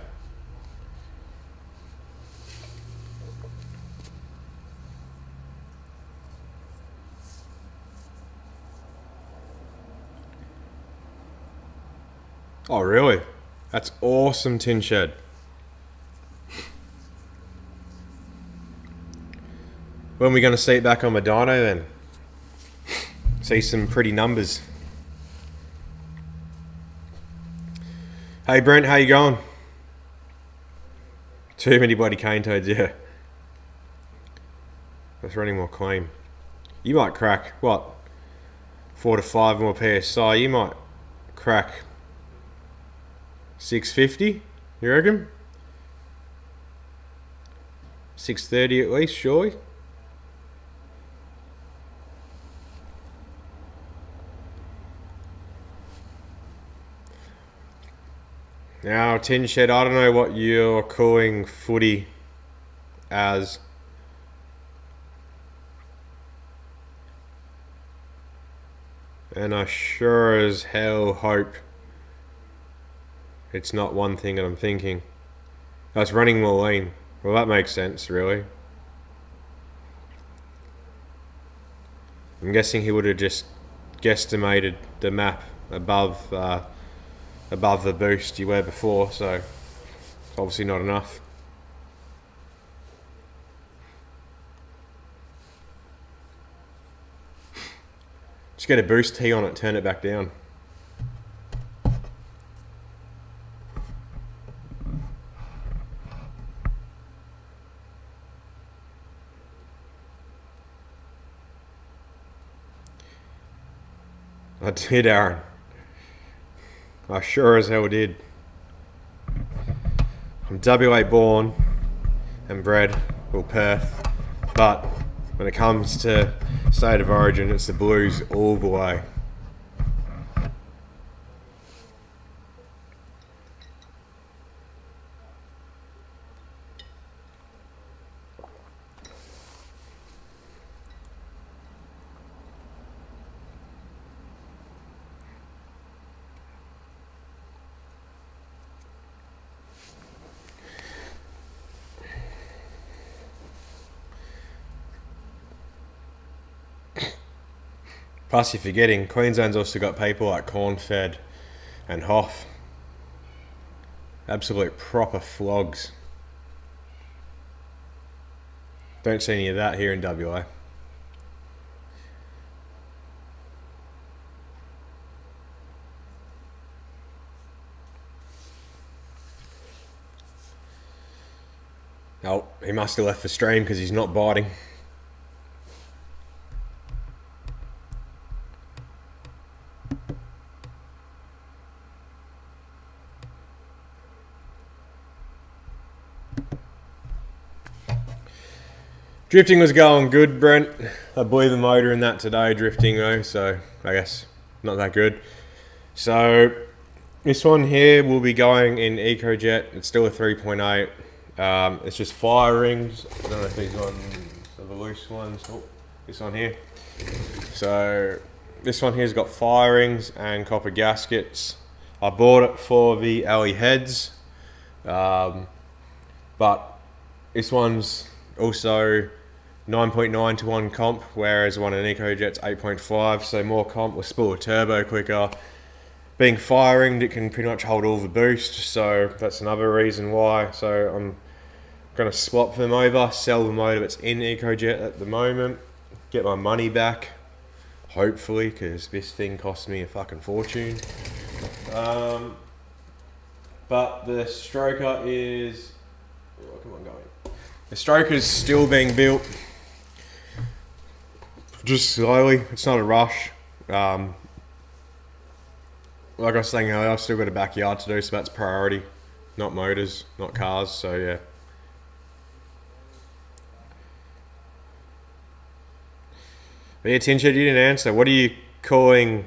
Oh, really? That's awesome, Tin Shed. When are we going to see it back on my dyno then? See some pretty numbers. Hey Brent, how you going? Too many bloody cane toads, yeah. That's running more clean. You might crack, what? 4 to 5 more PSI. You might crack 650, you reckon? 630 at least, surely? Now, Tin Shed, I don't know what you're calling footy as. And I sure as hell hope it's not one thing that I'm thinking. That's running more lean. Well, that makes sense, really. I'm guessing he would have just guesstimated the map above the boost you were before, so it's obviously not enough. Just get a boost T on it, turn it back down. I did, Aaron. I sure as hell did. I'm WA born and bred, or Perth, but when it comes to state of origin, it's the Blues all the way. Plus, you're forgetting, Queensland's also got people like Cornfed and Hoff. Absolute proper flogs. Don't see any of that here in WA. Oh, he must have left the stream because he's not biting. Drifting was going good, Brent. I blew the motor in that today, drifting though, so I guess not that good. So this one here will be going in EcoJet. It's still a 3.8. It's just fire rings. I don't know if these ones are the loose ones. Oh, this one here. So this one here's got fire rings and copper gaskets. I bought it for the alley heads, but this one's also 9.9 to 1 comp, whereas one in EcoJet's 8.5, so more comp will spool a turbo quicker. Being fire ringed, it can pretty much hold all the boost, so that's another reason why. So I'm going to swap them over, sell the motor that's in EcoJet at the moment, get my money back, hopefully, because this thing cost me a fucking fortune. But the stroker is... Oh, come on, going. The stroker's still being built. Just slowly, it's not a rush. Like I was saying earlier, I've still got a backyard to do, so that's priority. Not motors, not cars, so yeah. But yeah, Tin Shed, you didn't answer. What are you calling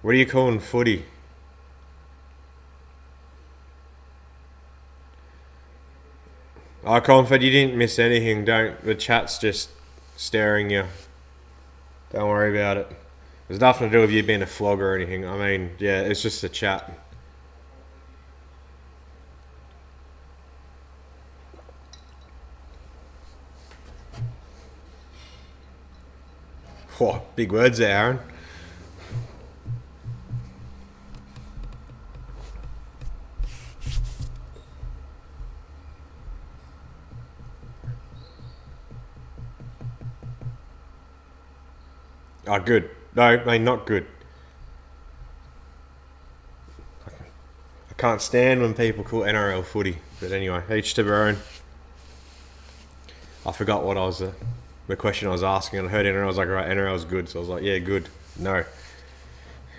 footy? Oh, Confed, you didn't miss anything. The chat's just staring you. Don't worry about it. There's nothing to do with you being a flog or anything. I mean, yeah, it's just a chat. Whoa, big words there, Aaron. Oh, good. No, I mean, not good. I can't stand when people call NRL footy. But anyway, each to their own. I forgot what the question I was asking. And I heard NRL, I was like, right, NRL's good. So I was like, yeah, good. No.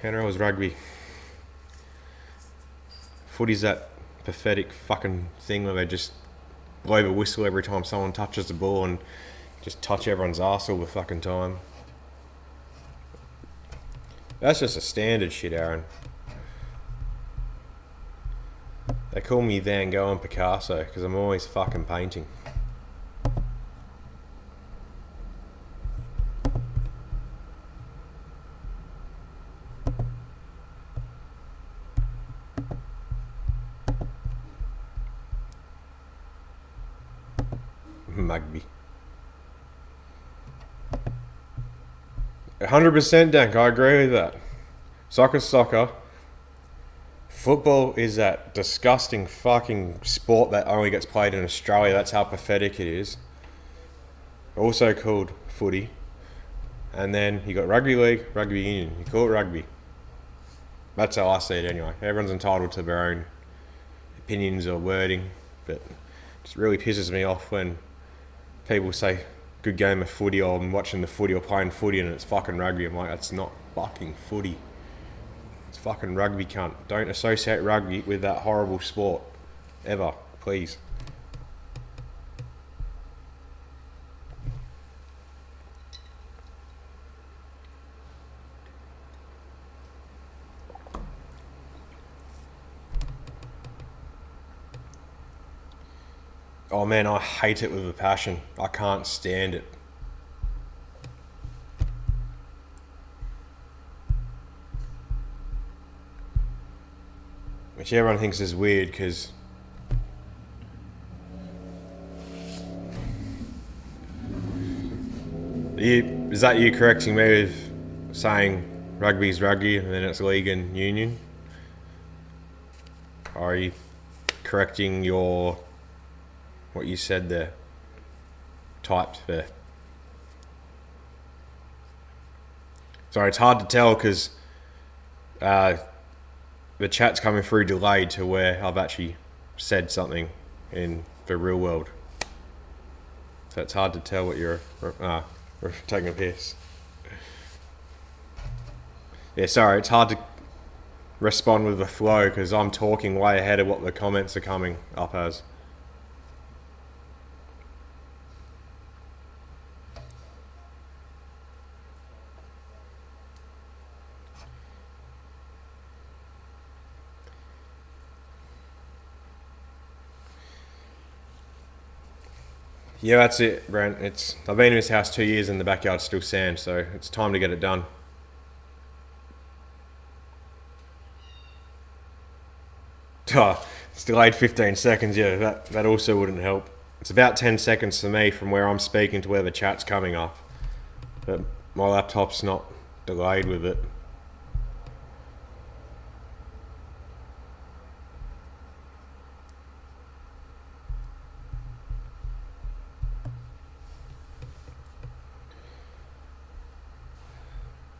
NRL's rugby. Footy's that pathetic fucking thing where they just blow the whistle every time someone touches the ball and just touch everyone's arse all the fucking time. That's just a standard shit, Aaron. They call me Van Gogh and Picasso because I'm always fucking painting. Mugby. 100% Dank, I agree with that. Soccer's soccer. Football is that disgusting fucking sport that only gets played in Australia. That's how pathetic it is. Also called footy. And then you got rugby league, rugby union. You call it rugby. That's how I see it anyway. Everyone's entitled to their own opinions or wording, but it just really pisses me off when people say good game of footy or I'm watching the footy or playing footy and it's fucking rugby. I'm like, that's not fucking footy. It's fucking rugby, cunt. Don't associate rugby with that horrible sport. Ever. Please. Oh man, I hate it with a passion. I can't stand it. Which everyone thinks is weird because is that you correcting me with saying rugby's rugby and then it's league and union? Or are you correcting what you said there? Typed there. Sorry, it's hard to tell because the chat's coming through delayed to where I've actually said something in the real world. So it's hard to tell what you're taking a piss. Yeah, sorry, it's hard to respond with the flow because I'm talking way ahead of what the comments are coming up as. Yeah, that's it, Brent. I've been in this house 2 years and the backyard's still sand, so it's time to get it done. Oh, it's delayed 15 seconds, yeah, that also wouldn't help. It's about 10 seconds for me from where I'm speaking to where the chat's coming up. But my laptop's not delayed with it.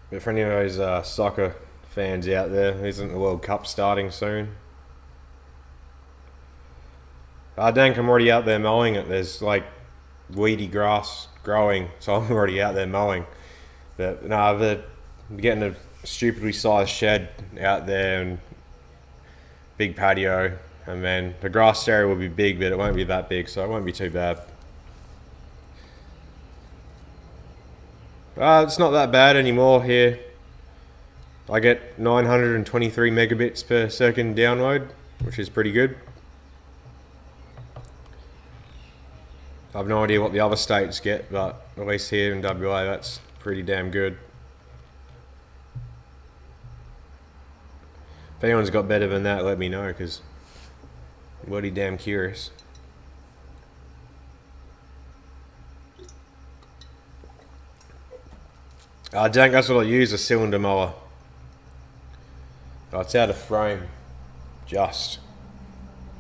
But for any of those soccer fans out there, isn't the World Cup starting soon? Dank, I'm already out there mowing it. There's like weedy grass growing, so I'm already out there mowing. But no, they're getting a stupidly sized shed out there and big patio, and then the grass area will be big, but it won't be that big, so it won't be too bad. It's not that bad anymore here. I get 923 megabits per second download, which is pretty good. I have no idea what the other states get, but at least here in WA, that's pretty damn good. If anyone's got better than that, let me know, because I'm bloody damn curious. Dank, that's what I use, a cylinder mower. Oh, it's out of frame. Just.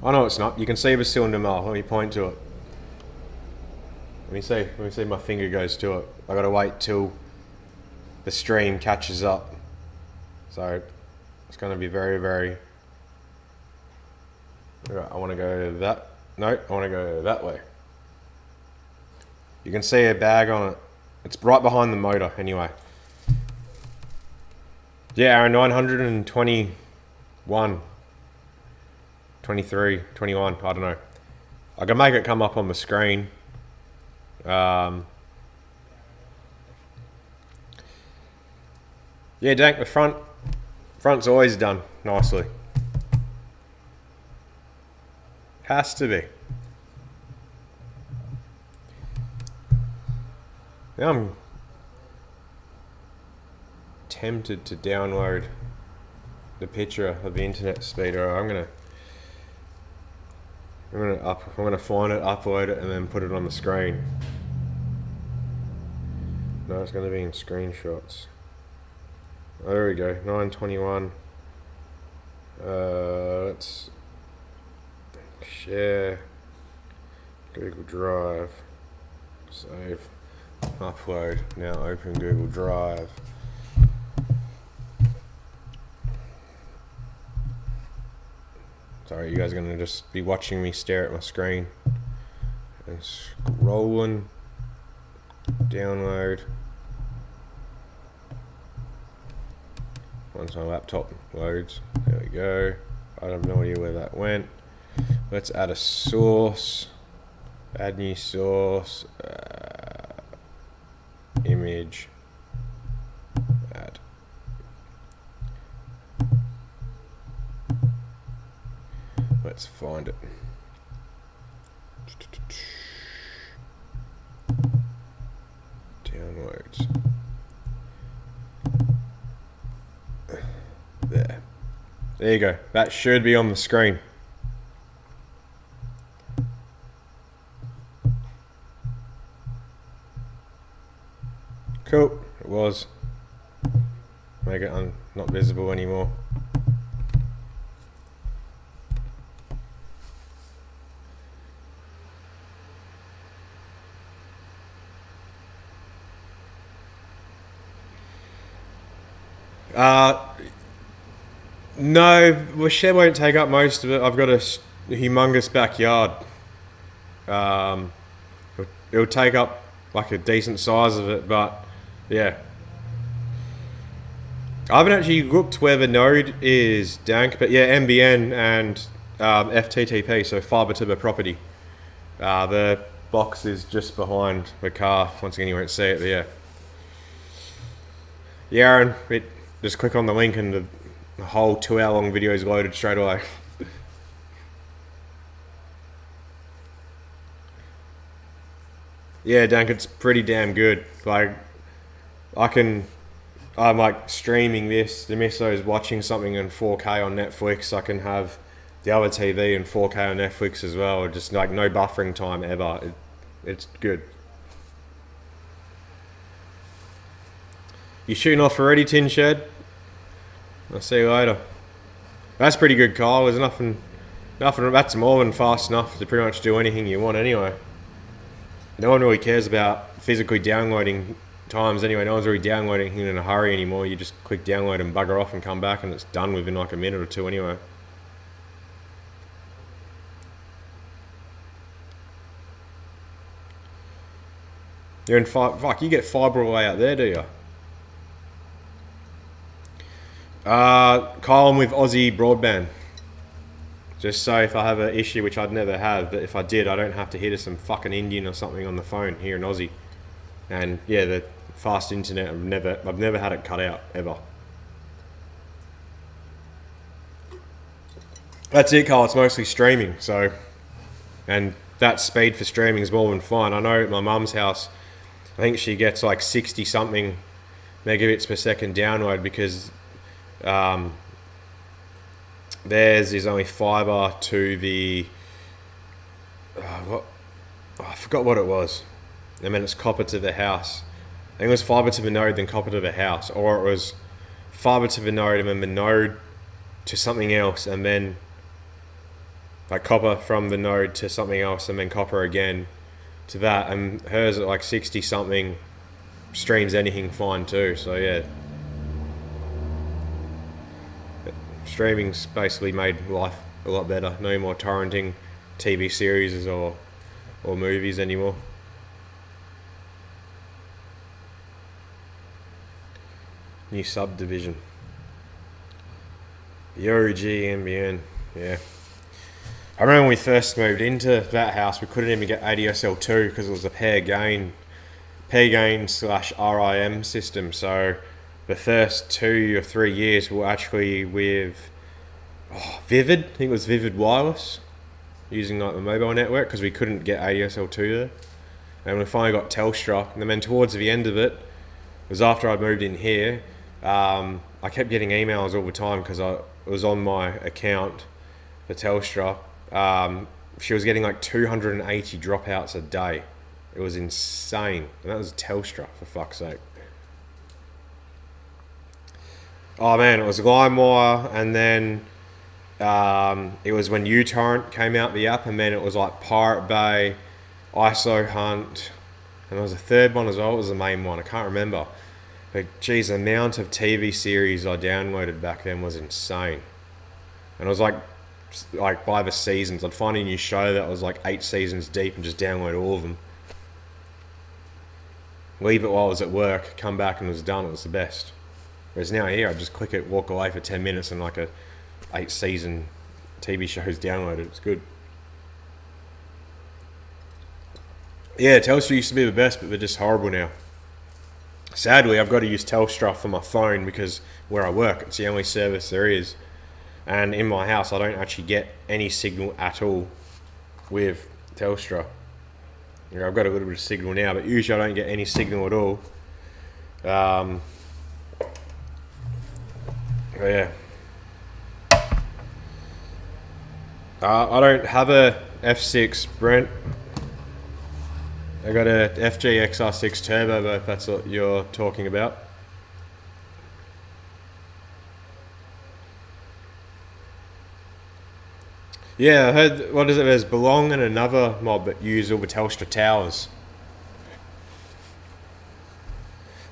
Oh no, it's not. You can see the cylinder mower. Let me point to it. Let me see my finger goes to it. I gotta wait till the stream catches up. So it's gonna be very, very... Right, I wanna go that... No, I wanna go that way. You can see a bag on it. It's right behind the motor anyway. Yeah, Aaron, 921, 23, 21, I don't know. I can make it come up on the screen. Yeah, Dank, the front's always done nicely. Has to be. Now I'm tempted to download the picture of the internet speeder. I'm gonna find it, upload it, and then put it on the screen. No, it's gonna be in screenshots. Oh, there we go. 921. Let's share Google Drive. Save. Upload. Now open Google Drive. Sorry, you guys are gonna just be watching me stare at my screen and scrolling. Download. Once my laptop loads, there we go. I have no idea where that went. Let's add a source. Add new source. Image. Add. Let's find it. Downloads. There you go. That should be on the screen. Cool. It was. Make it not visible anymore. No, the shed won't take up most of it. I've got a humongous backyard. It'll take up like a decent size of it, but yeah. I haven't actually looked where the node is, Dank, but yeah, NBN and FTTP, so fibre to the property. The box is just behind the car. Once again, you won't see it, but yeah. Yeah, Aaron, just click on the link and the whole 2-hour-long video is loaded straight away. Yeah, Dank, it's pretty damn good. Like, I'm like streaming this. The misso's watching something in 4K on Netflix. I can have the other TV in 4K on Netflix as well. Just like no buffering time ever. It's good. You shooting off already, Tin Shed? I'll see you later. That's pretty good, Kyle. There's nothing. That's more than fast enough to pretty much do anything you want anyway. No one really cares about physically downloading times anyway. No one's really downloading anything in a hurry anymore. You just click download and bugger off and come back, and it's done within like a minute or two anyway. You're in fuck. You get fibre all the way out there, do you? Kyle, I'm with Aussie Broadband. Just so if I have an issue, which I'd never have, but if I did, I don't have to hit some fucking Indian or something on the phone here in Aussie. And yeah, the fast internet, I've never had it cut out ever. That's it, Kyle. It's mostly streaming, so, and that speed for streaming is more than fine. I know at my mum's house, I think she gets like 60 something megabits per second download because theirs is only fibre to the I forgot what it was. I mean, it's copper to the house. I think it was fibre to the node, then copper to the house, or it was fibre to the node and then the node to something else, and then like copper from the node to something else, and then copper again to that. And hers at like 60 something streams anything fine too. So yeah. Streaming's basically made life a lot better. No more torrenting TV series or movies anymore. New subdivision. The OG NBN, yeah. I remember when we first moved into that house, we couldn't even get ADSL2 because it was a pair gain / RIM system. So the first 2 or 3 years were actually with Vivid. I think it was Vivid Wireless. using like the mobile network because we couldn't get ADSL2 there. And we finally got Telstra, and then towards the end of it was after I moved in here. I kept getting emails all the time because I was on my account for Telstra. She was getting like 280 dropouts a day. It was insane, and that was Telstra, for fuck's sake. Oh man, it was LimeWire, and then it was when uTorrent came out, the app, and then it was like Pirate Bay, ISO Hunt, and there was a third one as well. It was the main one, I can't remember. But geez, the amount of TV series I downloaded back then was insane. And it was like by the seasons, I'd find a new show that was like 8 seasons deep and just download all of them. Leave it while I was at work, come back and it was done. It was the best. Whereas now here, I just click it, walk away for 10 minutes and like a 8 season TV show's downloaded. It's good. Yeah, Telstra used to be the best, but they're just horrible now. Sadly, I've got to use Telstra for my phone because where I work, it's the only service there is. And in my house, I don't actually get any signal at all with Telstra. You know, I've got a little bit of signal now, but usually I don't get any signal at all. Yeah. I don't have a F6, Brent. I got a FG XR6 Turbo, though, if that's what you're talking about. Yeah, I heard, what is it, there's Belong and another mob that use all the Telstra towers.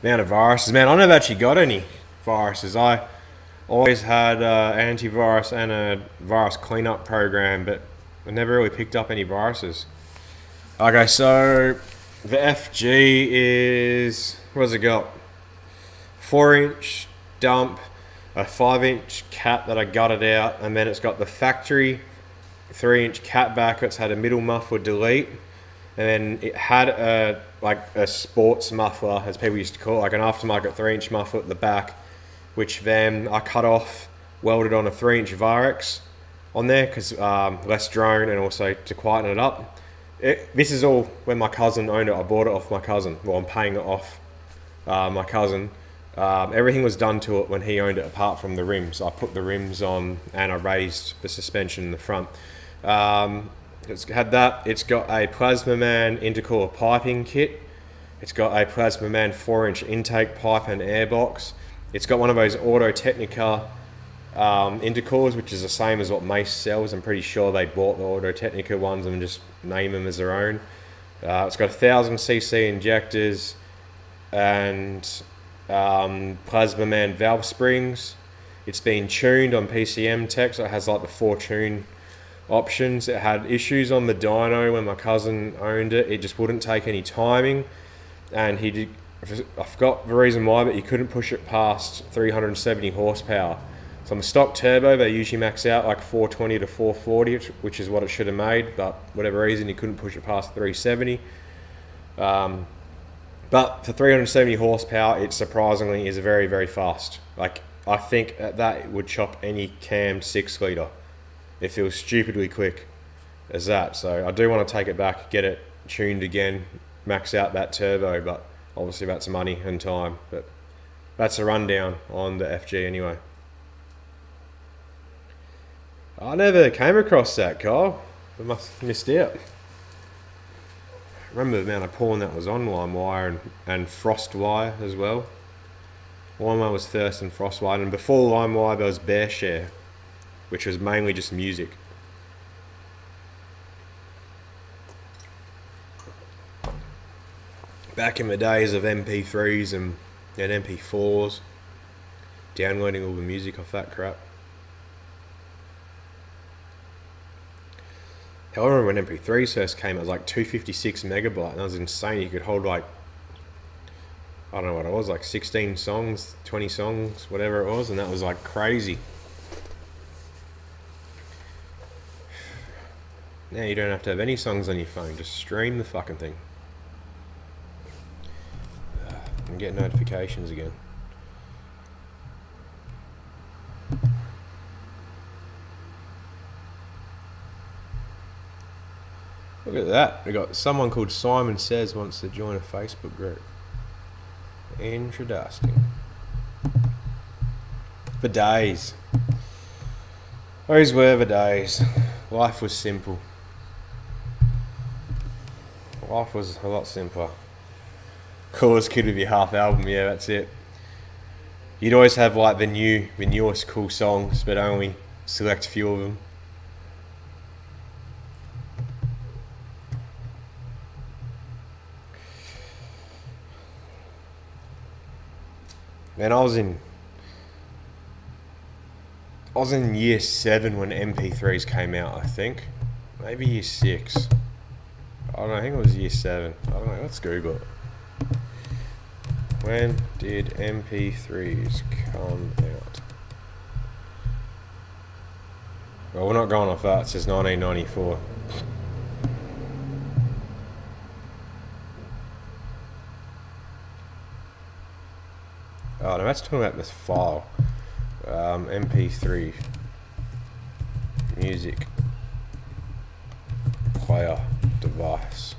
Amount of viruses, man, I never actually got any viruses. I always had antivirus and a virus cleanup program, but I never really picked up any viruses. Okay, so the FG is, what has it got? 4-inch dump, a 5-inch cat that I gutted out, and then it's got the factory 3-inch cat back. It's had a middle muffler delete, and then it had a sports muffler, as people used to call it, like an aftermarket 3-inch muffler at the back, which then I cut off, welded on a 3-inch Varex on there because less drone and also to quieten it up. This is all when my cousin owned it. I bought it off my cousin. Well, I'm paying it off my cousin. Everything was done to it when he owned it apart from the rims. I put the rims on and I raised the suspension in the front. It's had that. It's got a Plasmaman intercooler piping kit. It's got a Plasmaman 4-inch intake pipe and airbox. It's got one of those Auto Technica intercoolers, which is the same as what Mace sells. I'm pretty sure they bought the Auto Technica ones and just name them as their own. It's got 1000cc injectors and Plasmaman valve springs. It's been tuned on PCM Tech, so it has like the 4 tune options. It had issues on the dyno when my cousin owned it. It just wouldn't take any timing, and I forgot the reason why, but he couldn't push it past 370 horsepower. So on the stock turbo, they usually max out like 420 to 440, which is what it should have made, but whatever reason, he couldn't push it past 370. But for 370 horsepower, it surprisingly is very, very fast. Like, I think at that it would chop any cammed 6 litre. It feels stupidly quick as that. So I do want to take it back, get it tuned again, max out that turbo, but obviously that's money and time. But that's a rundown on the FG anyway. I never came across that, Kyle. I must have missed out. Remember the amount of porn that was on LimeWire and FrostWire as well. LimeWire was first and FrostWire, and before LimeWire there was BearShare, which was mainly just music. Back in the days of MP3s and MP4s, downloading all the music off that crap. I remember when MP3s first came, it was like 256 megabyte, and that was insane. You could hold like, I don't know what it was, like 16 songs, 20 songs, whatever it was, and that was like crazy. Now you don't have to have any songs on your phone, just stream the fucking thing. And get notifications again. Look at that. We got someone called Simon Says wants to join a Facebook group. Interesting. For days. Those were the days. Life was simple. Life was a lot simpler. Coolest kid with your half album, yeah, that's it. You'd always have like the newest cool songs, but only select few of them. Man, I was in year 7 when MP3s came out, I think. Maybe year 6. I don't know, I think it was year 7. I don't know, let's Google it. When did MP3s come out? Well, we're not going off that, it says 1994. Oh, no, that's talking about this file. MP3 music player device.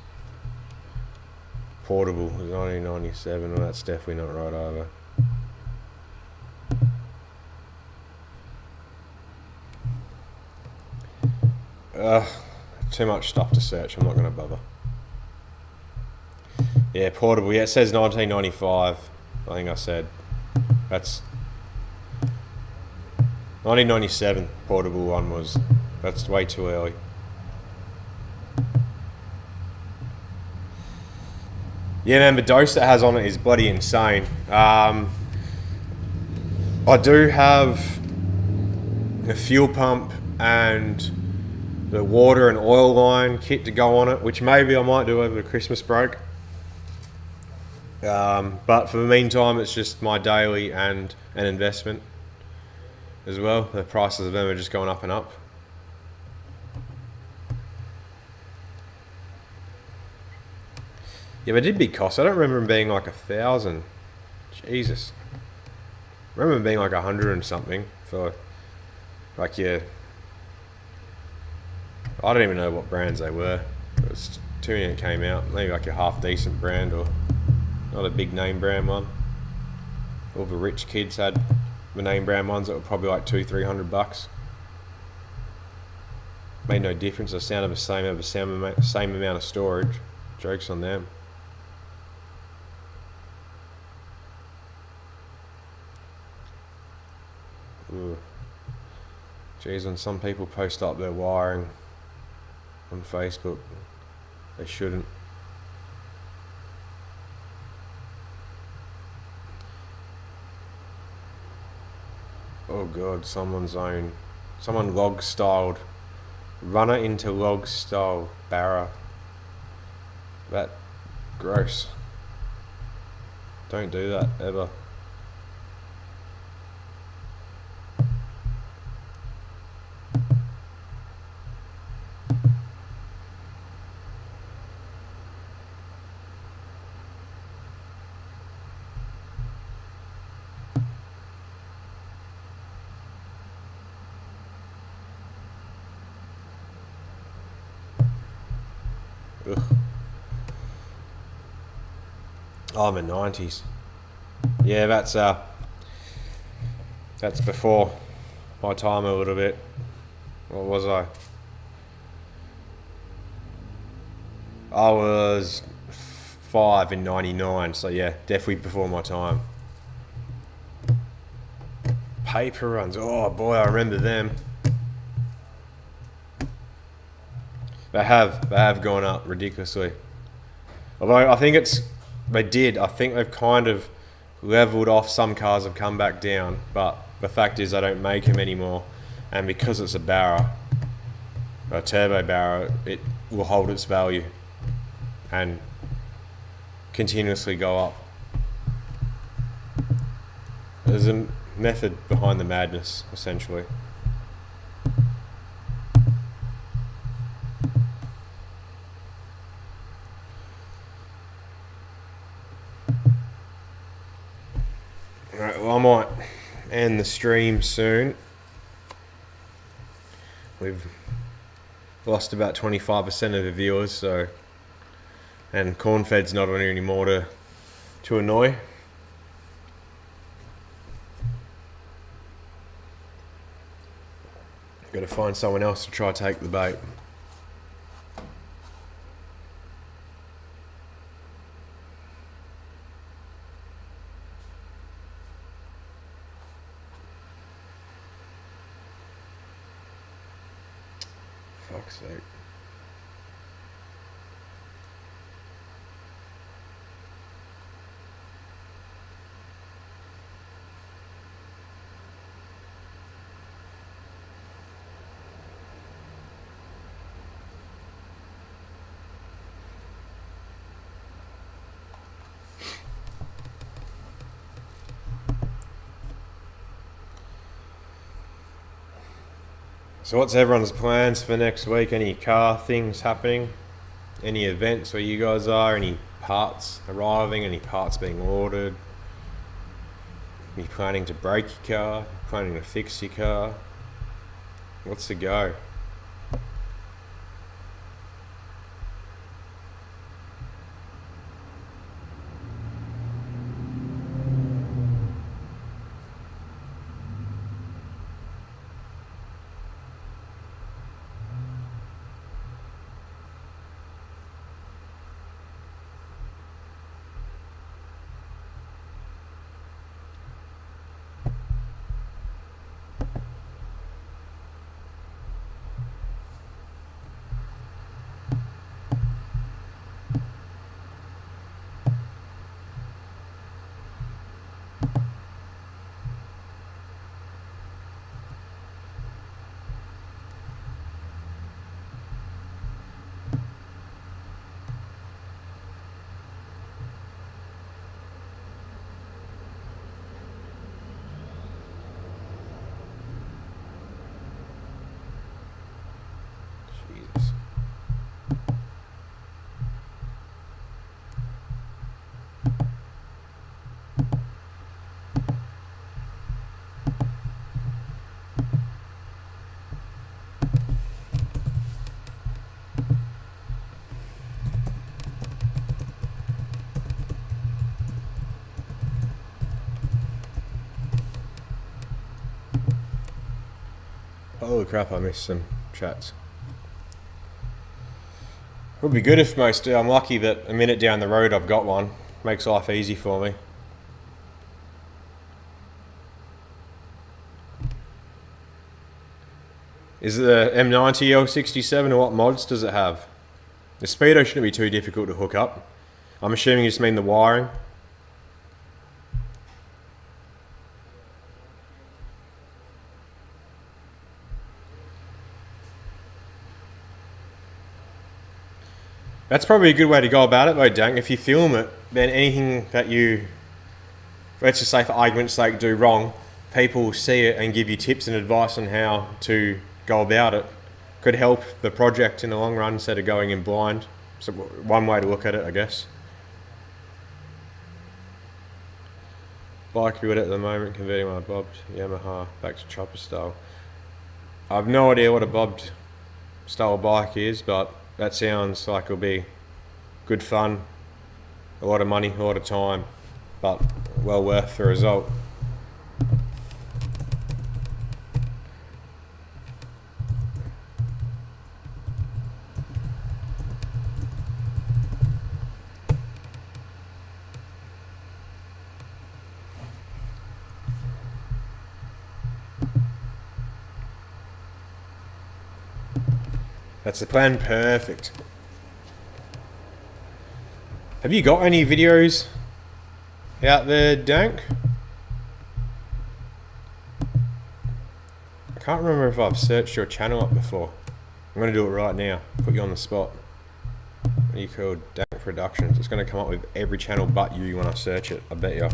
Portable was 1997. Well, that's definitely not right either. Too much stuff to search. I'm not going to bother. Yeah, portable. Yeah, it says 1995. I think I said. That's 1997. Portable one was. That's way too early. Yeah, man, the dose that has on it is bloody insane. I do have a fuel pump and the water and oil line kit to go on it, which maybe I might do over the Christmas break. But for the meantime, it's just my daily and an investment as well. The prices of them are just going up and up. Yeah, but it did big cost. I don't remember them being like 1,000. Jesus. I remember them being like 100 and something for like I don't even know what brands they were. It was too many that came out. Maybe like a half decent brand or not a big name brand one. All the rich kids had the name brand ones that were probably like $200-300. Made no difference. They sounded the same, have the same amount of storage. Jokes on them. Ooh. Geez, when some people post up their wiring on Facebook, they shouldn't. Oh god, someone log styled, runner into log style barra. That, gross. Don't do that, ever. Ugh. Oh, I'm in 90s. Yeah, that's before my time a little bit. What was I? I was 5 in 99, so yeah, definitely before my time. Paper runs, oh boy, I remember them. They have gone up ridiculously. Although I think I think they've kind of leveled off. Some cars have come back down, but the fact is they don't make them anymore. And because it's a Barra, a turbo Barra, it will hold its value and continuously go up. There's a method behind the madness, essentially. Alright, well I might end the stream soon. We've lost about 25% of the viewers, so, and Cornfed's not on here anymore to annoy. Got to find someone else to try to take the bait. Fuck's sake. So what's everyone's plans for next week? Any car things happening? Any events where you guys are? Any parts arriving? Any parts being ordered? Are you planning to break your car? Planning to fix your car? What's the go? Jesus. Holy crap, I missed some chats. Would be good if most do. I'm lucky that a minute down the road I've got one. Makes life easy for me. Is it the M90 L67 or what mods does it have? The speedo shouldn't be too difficult to hook up. I'm assuming you just mean the wiring. That's probably a good way to go about it though, Dank. If you film it, then anything that you, let's just say for argument's sake, do wrong, people will see it and give you tips and advice on how to go about it. Could help the project in the long run instead of going in blind. So one way to look at it, I guess. Bike build at the moment, converting my bobbed Yamaha back to chopper style. I have no idea what a bobbed style bike is, but that sounds like it'll be good fun, a lot of money, a lot of time, but well worth the result. That's the plan, perfect. Have you got any videos out there, Dank? I can't remember if I've searched your channel up before. I'm going to do it right now, put you on the spot. What are you called? Dank Productions. It's going to come up with every channel but you when I search it, I bet you.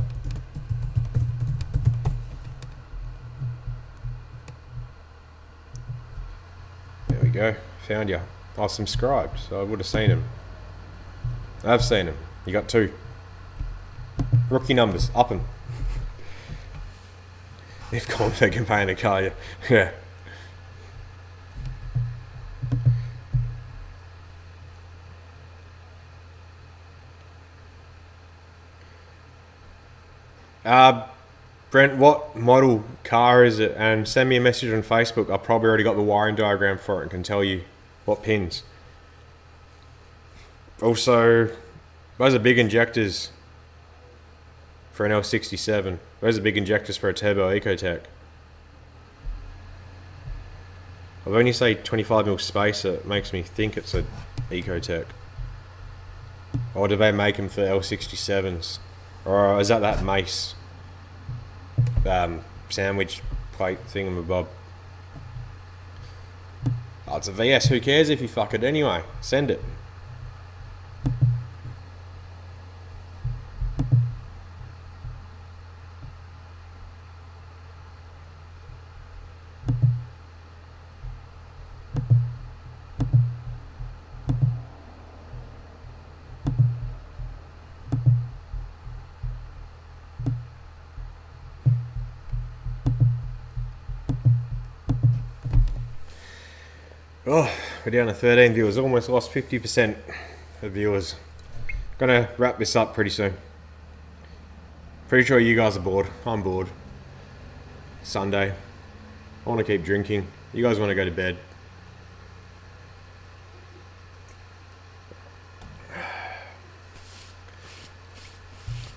There we go. Found you. I was subscribed, so I would have seen him. I've seen him. You got 2. Rookie numbers, up them. If Cornfed can pay in a car, yeah. Brent, what model car is it? And send me a message on Facebook. I probably already got the wiring diagram for it and can tell you what pins. Also, those are big injectors for an L67. Those are big injectors for a Turbo Ecotec. When you say 25mm spacer, it makes me think it's an Ecotec. Or do they make them for L67s? Or is that Mace sandwich plate thingamabob? Oh, it's a VS, who cares if you fuck it anyway? Send it. Oh, we're down to 13 viewers. Almost lost 50% of viewers. Gonna wrap this up pretty soon. Pretty sure you guys are bored. I'm bored. Sunday. I want to keep drinking. You guys want to go to bed.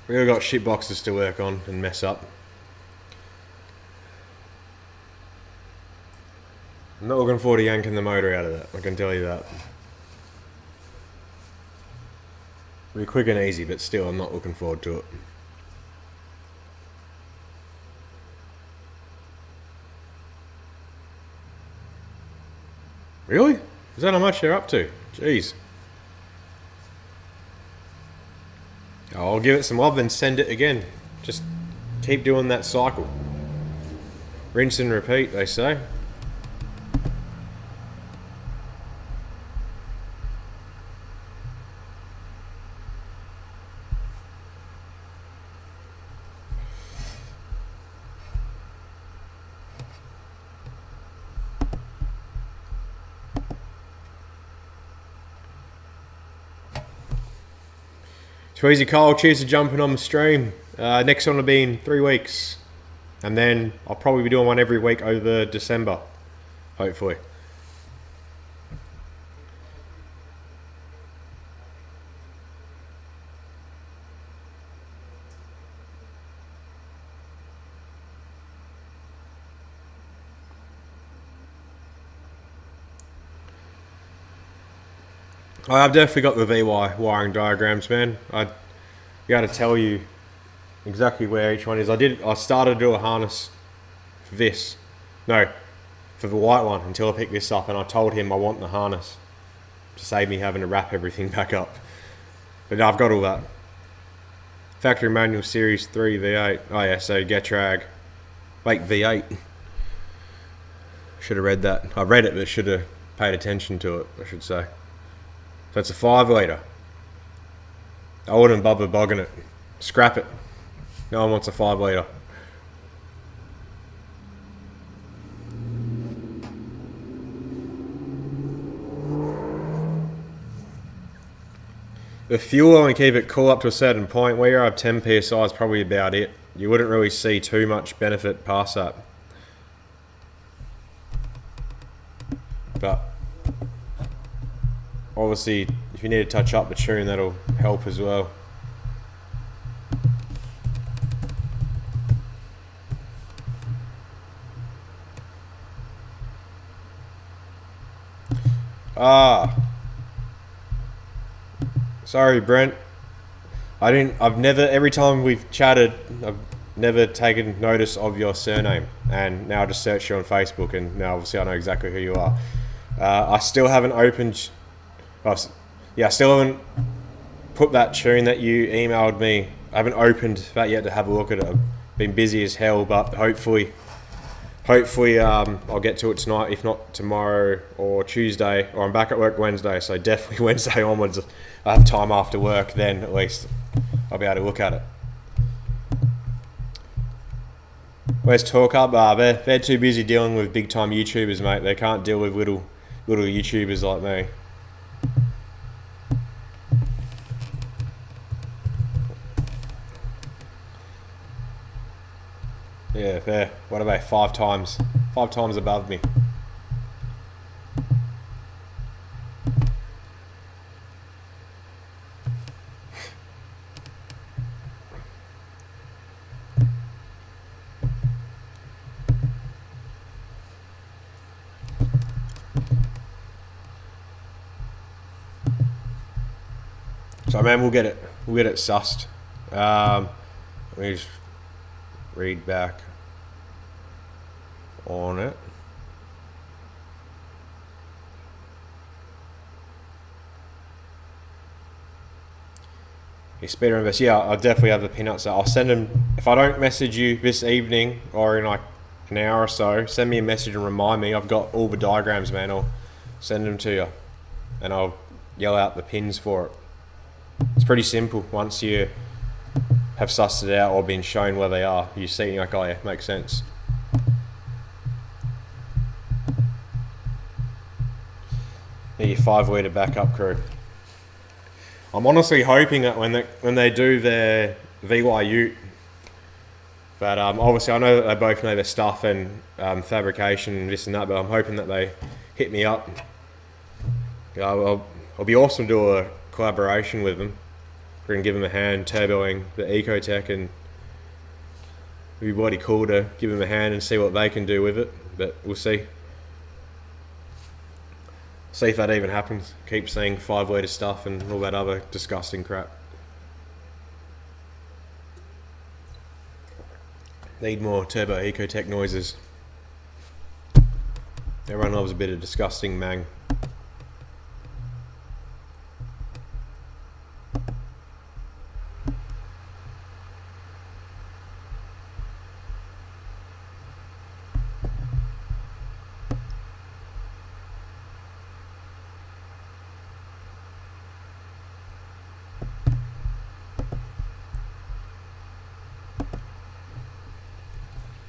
We all got shit boxes to work on and mess up. I'm not looking forward to yanking the motor out of that, I can tell you that. It'll be quick and easy, but still I'm not looking forward to it. Really? Is that how much they're up to? Jeez. I'll give it some love and send it again. Just keep doing that cycle. Rinse and repeat, they say. Tweezy Cole, cheers for jumping on the stream. Next one will be in 3 weeks. And then I'll probably be doing one every week over December. Hopefully. I've definitely got the VY wiring diagrams, man. I got to tell you exactly where each one is. I started to do a harness for this. No, for the white one until I picked this up, and I told him I want the harness to save me having to wrap everything back up. But I've got all that. Factory manual series 3 V8. Oh yeah, so Getrag. Wait, V8. Should have read that. I read it, but should have paid attention to it, I should say. So it's a 5 litre. I wouldn't bother bogging it. Scrap it. No one wants a 5 litre. The fuel only keep it cool up to a certain point. Where you're up 10 psi is probably about it. You wouldn't really see too much benefit past that. But obviously, if you need to touch up the tune, that'll help as well. Sorry, Brent. I've never, every time we've chatted, I've never taken notice of your surname. And now I just search you on Facebook, and now obviously I know exactly who you are. I still haven't opened... I still haven't put that tune that you emailed me. I haven't opened that yet to have a look at it. I've been busy as hell, but hopefully I'll get to it tonight, if not tomorrow or Tuesday, or I'm back at work Wednesday, so definitely Wednesday onwards. I have time after work, then at least I'll be able to look at it. Where's Talk Up? They're too busy dealing with big time YouTubers, mate. They can't deal with little YouTubers like me. Yeah, there. What about 5 times? 5 times above me. So man, we'll get it sussed. Let me just read back on it. Your speeder invest, yeah, I'll definitely have the peanuts. I'll send them if I don't message you this evening or in like an hour or so. Send me a message and remind me. I've got all the diagrams, man. I'll send them to you, and I'll yell out the pins for it. It's pretty simple once you have sussed it out or been shown where they are. You see and you're like, oh yeah, makes sense. Your 5-litre backup crew. I'm honestly hoping that when they do their VY Ute, but obviously I know that they both know their stuff and fabrication and this and that, but I'm hoping that they hit me up. It'll be awesome to do a collaboration with them. We're going to give them a hand turboing the Ecotec, and it'd be bloody cool to give them a hand and see what they can do with it, but we'll see. See if that even happens. Keep seeing 5-litre stuff and all that other disgusting crap. Need more turbo Ecotec noises. Everyone loves a bit of disgusting mang.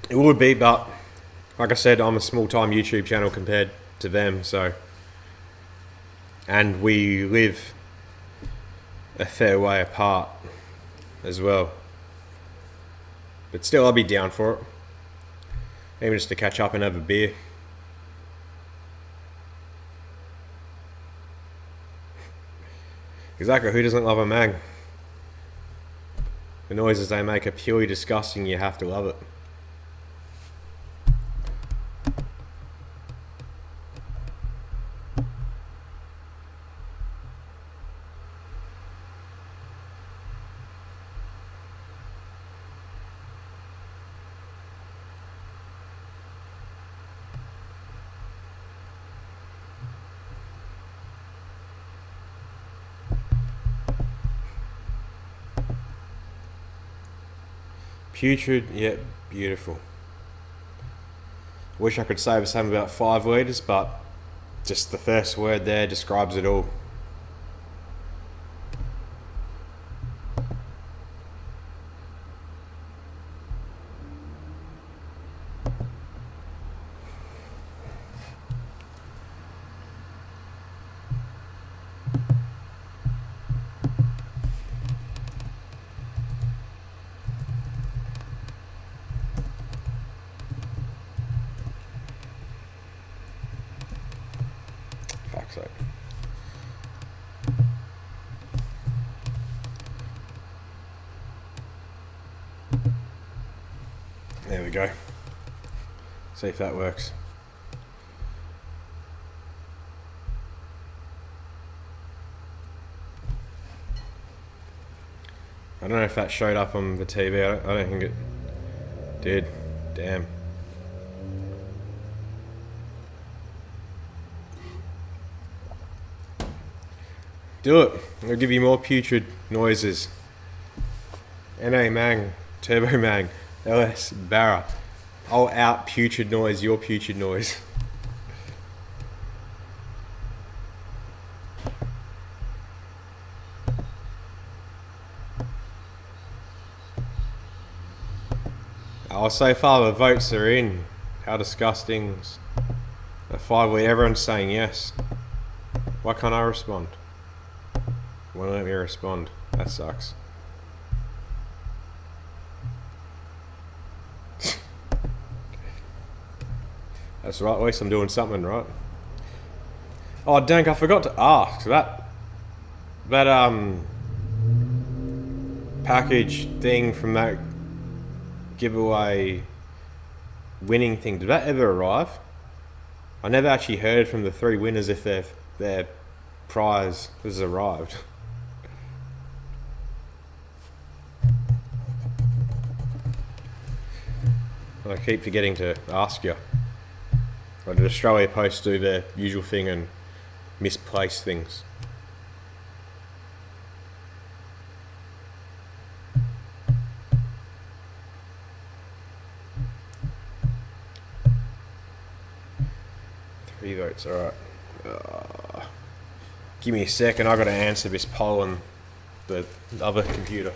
It would be, but like I said, I'm a small-time YouTube channel compared to them, so, and we live a fair way apart as well. But still, I'll be down for it, even just to catch up and have a beer. Exactly, who doesn't love a mang? The noises they make are purely disgusting, you have to love it. Putrid, yet beautiful. Wish I could say the same about 5 litres, but just the first word there describes it all. Fuck's sake. There we go. See if that works. I don't know if that showed up on the TV. I don't think it did. Damn. Do it. I'll give you more putrid noises. NA Mang, Turbo Mang, LS Barra. I'll out putrid noise your putrid noise. Oh, so far the votes are in. How disgusting. The 5 week, everyone's saying yes. Why can't I respond? Won't let me respond. That sucks. That's right, at least I'm doing something right. Oh, Dank, I forgot to ask. That package thing from that giveaway winning thing, did that ever arrive? I never actually heard from the 3 winners if their prize has arrived. I keep forgetting to ask you. Or did Australia Post do their usual thing and misplace things? Three votes, alright. Give me a second, I've got to answer this poll on the other computer.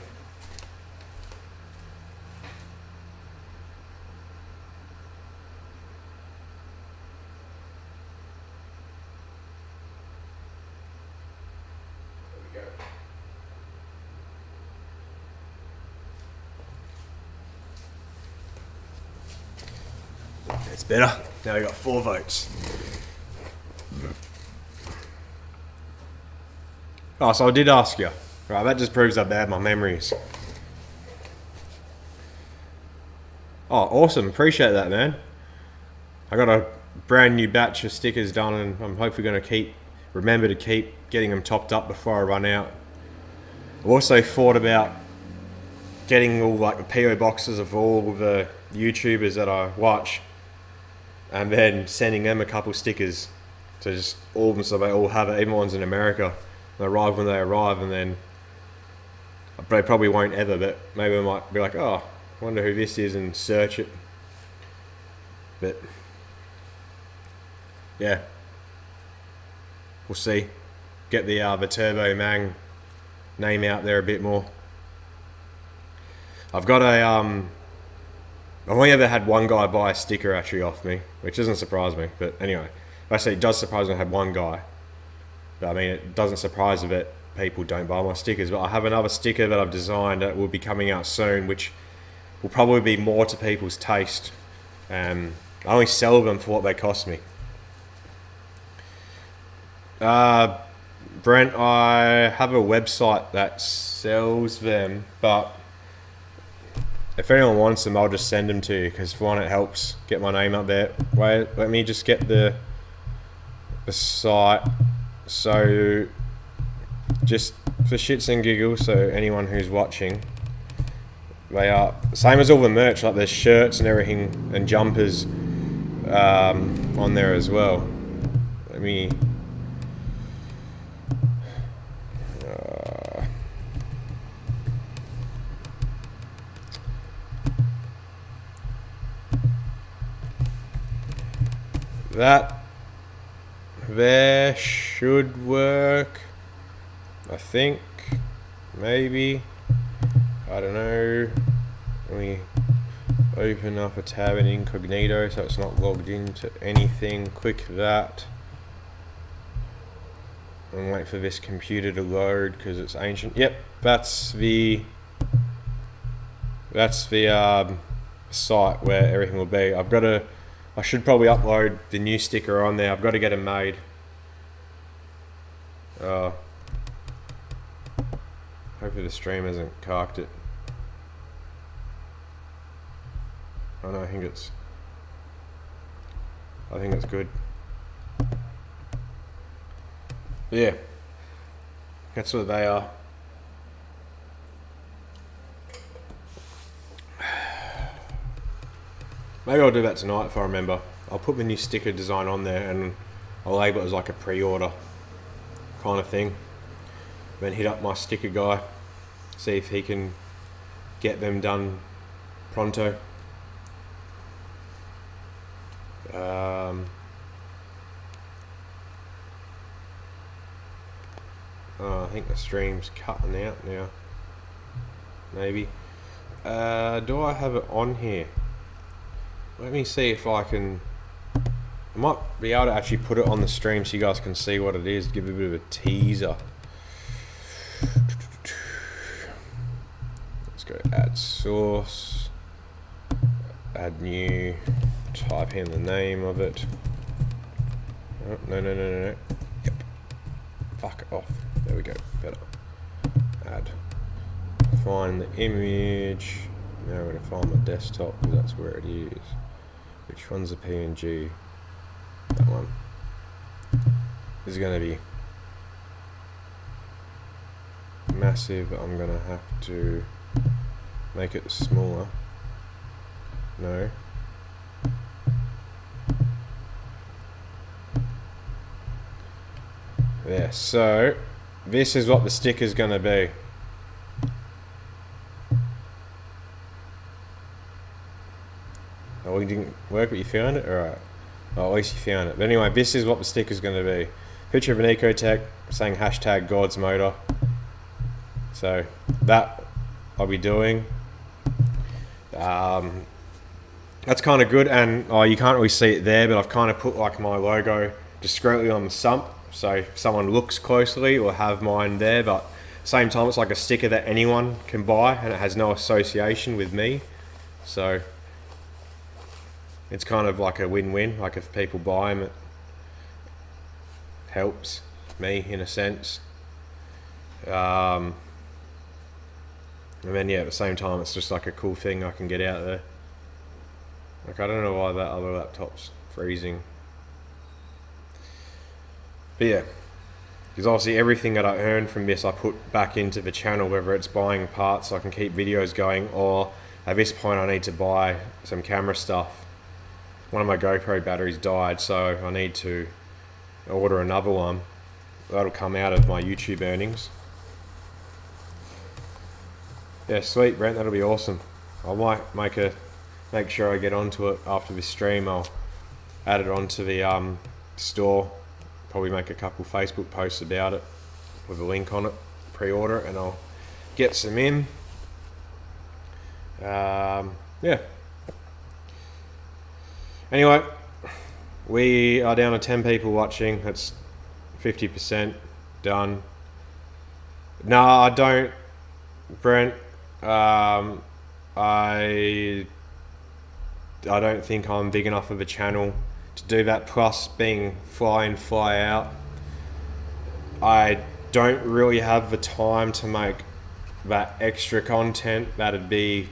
It's better. Now we got 4 votes. Oh, so I did ask you. Right, that just proves how bad my memory is. Oh, awesome. Appreciate that, man. I got a brand new batch of stickers done, and I'm hopefully going to remember to keep getting them topped up before I run out. I've also thought about getting all like the PO boxes of all the YouTubers that I watch, and then sending them a couple stickers to just all of them so they all have it. Everyone's in America. They arrive when they arrive, and then they probably won't ever, but maybe I might be like, oh, I wonder who this is, and search it. But yeah, we'll see. Get the Turbo Mang name out there a bit more. I've got I've only ever had one guy buy a sticker actually off me, which doesn't surprise me. But anyway, actually it does surprise me I had one guy. But I mean, it doesn't surprise me that people don't buy my stickers. But I have another sticker that I've designed that will be coming out soon, which will probably be more to people's taste. I only sell them for what they cost me. Brent, I have a website that sells them, but if anyone wants them, I'll just send them to you, because for one, it helps get my name up there. Wait, let me just get the site. So, just for shits and giggles, so anyone who's watching, they are same as all the merch, like there's shirts and everything and jumpers on there as well. Let me that there should work, I think. Maybe, I don't know. Let me open up a tab in incognito so it's not logged into anything. Click that and wait for this computer to load because it's ancient. Yep, that's the site where everything will be. I should probably upload the new sticker on there. I've got to get it made. Hopefully the stream hasn't carked it. Oh no, I think it's good. Yeah, that's what they are. Maybe I'll do that tonight if I remember. I'll put the new sticker design on there and I'll label it as like a pre-order kind of thing. Then hit up my sticker guy, see if he can get them done pronto. I think the stream's cutting out now. Maybe. Do I have it on here? Let me see if I can. I might be able to actually put it on the stream so you guys can see what it is. Give it a bit of a teaser. Let's go add source. Add new type in the name of it. Oh, no. Yep. Fuck off. There we go. Better. Add. Find the image. Now we're going to find my desktop because that's where it is. Which one's a PNG? That one. This is going to be massive. I'm going to have to make it smaller. No. Yeah, so this is what the sticker's going to be. Oh, it didn't work, but you found it? Alright. Oh, at least you found it. But anyway, this is what the sticker's going to be. Picture of an Ecotech saying hashtag God's Motor. So that I'll be doing. That's kind of good, and you can't really see it there, but I've kind of put like my logo discreetly on the sump, so if someone looks closely or have mine there, but at the same time it's like a sticker that anyone can buy and it has no association with me, so it's kind of like a win-win. Like if people buy them, it helps me in a sense. And then yeah, at the same time it's just like a cool thing I can get out there. Like I don't know why that other laptop's freezing. But yeah, because obviously everything that I earn from this I put back into the channel, whether it's buying parts so I can keep videos going, or at this point I need to buy some camera stuff. One of my GoPro batteries died, so I need to order another one. That'll come out of my YouTube earnings. Yeah, sweet, Brent, that'll be awesome. I might make sure I get onto it after this stream. I'll add it onto the store. Probably make a couple Facebook posts about it with a link on it. Pre-order it and I'll get some in. Yeah. Anyway, we are down to 10 people watching. That's 50% done. No, I don't, Brent. I don't think I'm big enough of a channel to do that, plus being fly in, fly out. I don't really have the time to make that extra content that'd be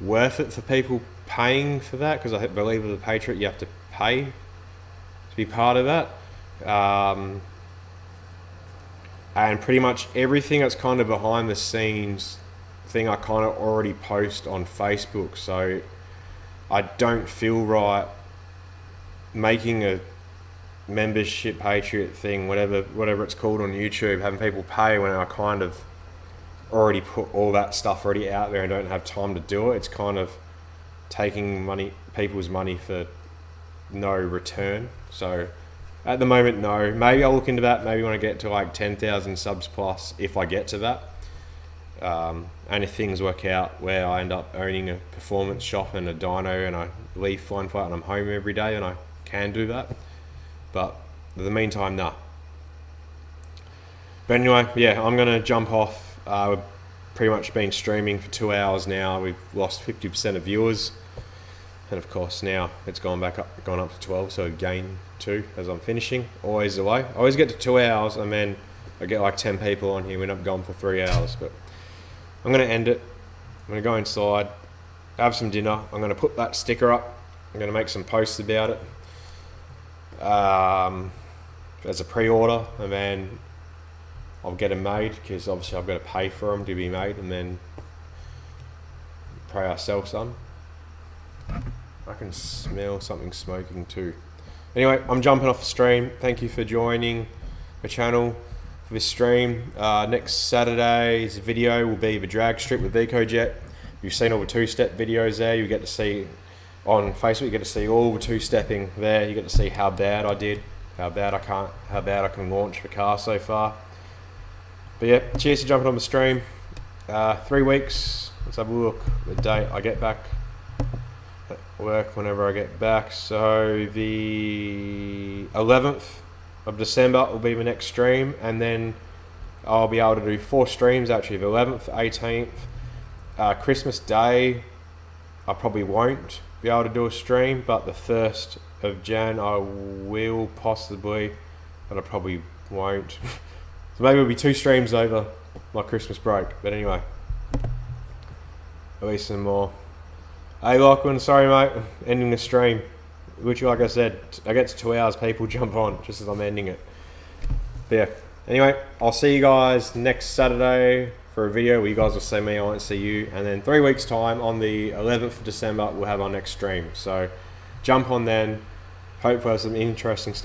worth it for people paying for that, because I believe with the Patreon you have to pay to be part of that. And pretty much everything that's kind of behind the scenes thing I kind of already post on Facebook, so I don't feel right making a membership Patriot thing, whatever it's called on YouTube, having people pay when I kind of already put all that stuff already out there and don't have time to do it. It's kind of taking people's money for no return. So at the moment, no. Maybe I'll look into that. Maybe when I get to like 10,000 subs plus, if I get to that. And if things work out where I end up owning a performance shop and a dyno and I leave Flying Flat and I'm home every day and I can do that. But in the meantime, nah. But anyway, yeah, I'm going to jump off. We've pretty much been streaming for 2 hours now. We've lost 50% of viewers. And of course now it's gone up to 12, so gain 2 as I'm finishing. Always the way. I always get to 2 hours and then I get like 10 people on here. We end up going for 3 hours. But I'm going to end it. I'm going to go inside, have some dinner. I'm going to put that sticker up. I'm going to make some posts about it as a pre-order, and then I'll get them made, because obviously I've got to pay for them to be made, and then pray I sell some. I can smell something smoking too. Anyway, I'm jumping off the stream. Thank you for joining the channel for this stream. Next Saturday's video will be the drag strip with EcoJet. You've seen all the two-step videos there. You get to see on Facebook. You get to see all the two-stepping there. You get to see how bad I did, how bad I can launch the car so far. But yeah, cheers for jumping on the stream. 3 weeks. Let's have a look. The date I get back at work, whenever I get back. So the 11th of December will be the next stream, and then I'll be able to do 4 streams actually. The 11th, 18th, Christmas Day I probably won't, be able to do a stream, but the 1st of Jan I will possibly, but I probably won't. So maybe it'll be 2 streams over my Christmas break. But anyway, at least some more. Hey Lachlan, sorry mate, ending the stream. Which, like I said, I get to 2 hours, people jump on just as I'm ending it. But yeah, anyway, I'll see you guys next Saturday for a video where you guys will see me, I won't see you. And then 3 weeks time, on the 11th of December, we'll have our next stream. So jump on then. Hopefully have some interesting stuff.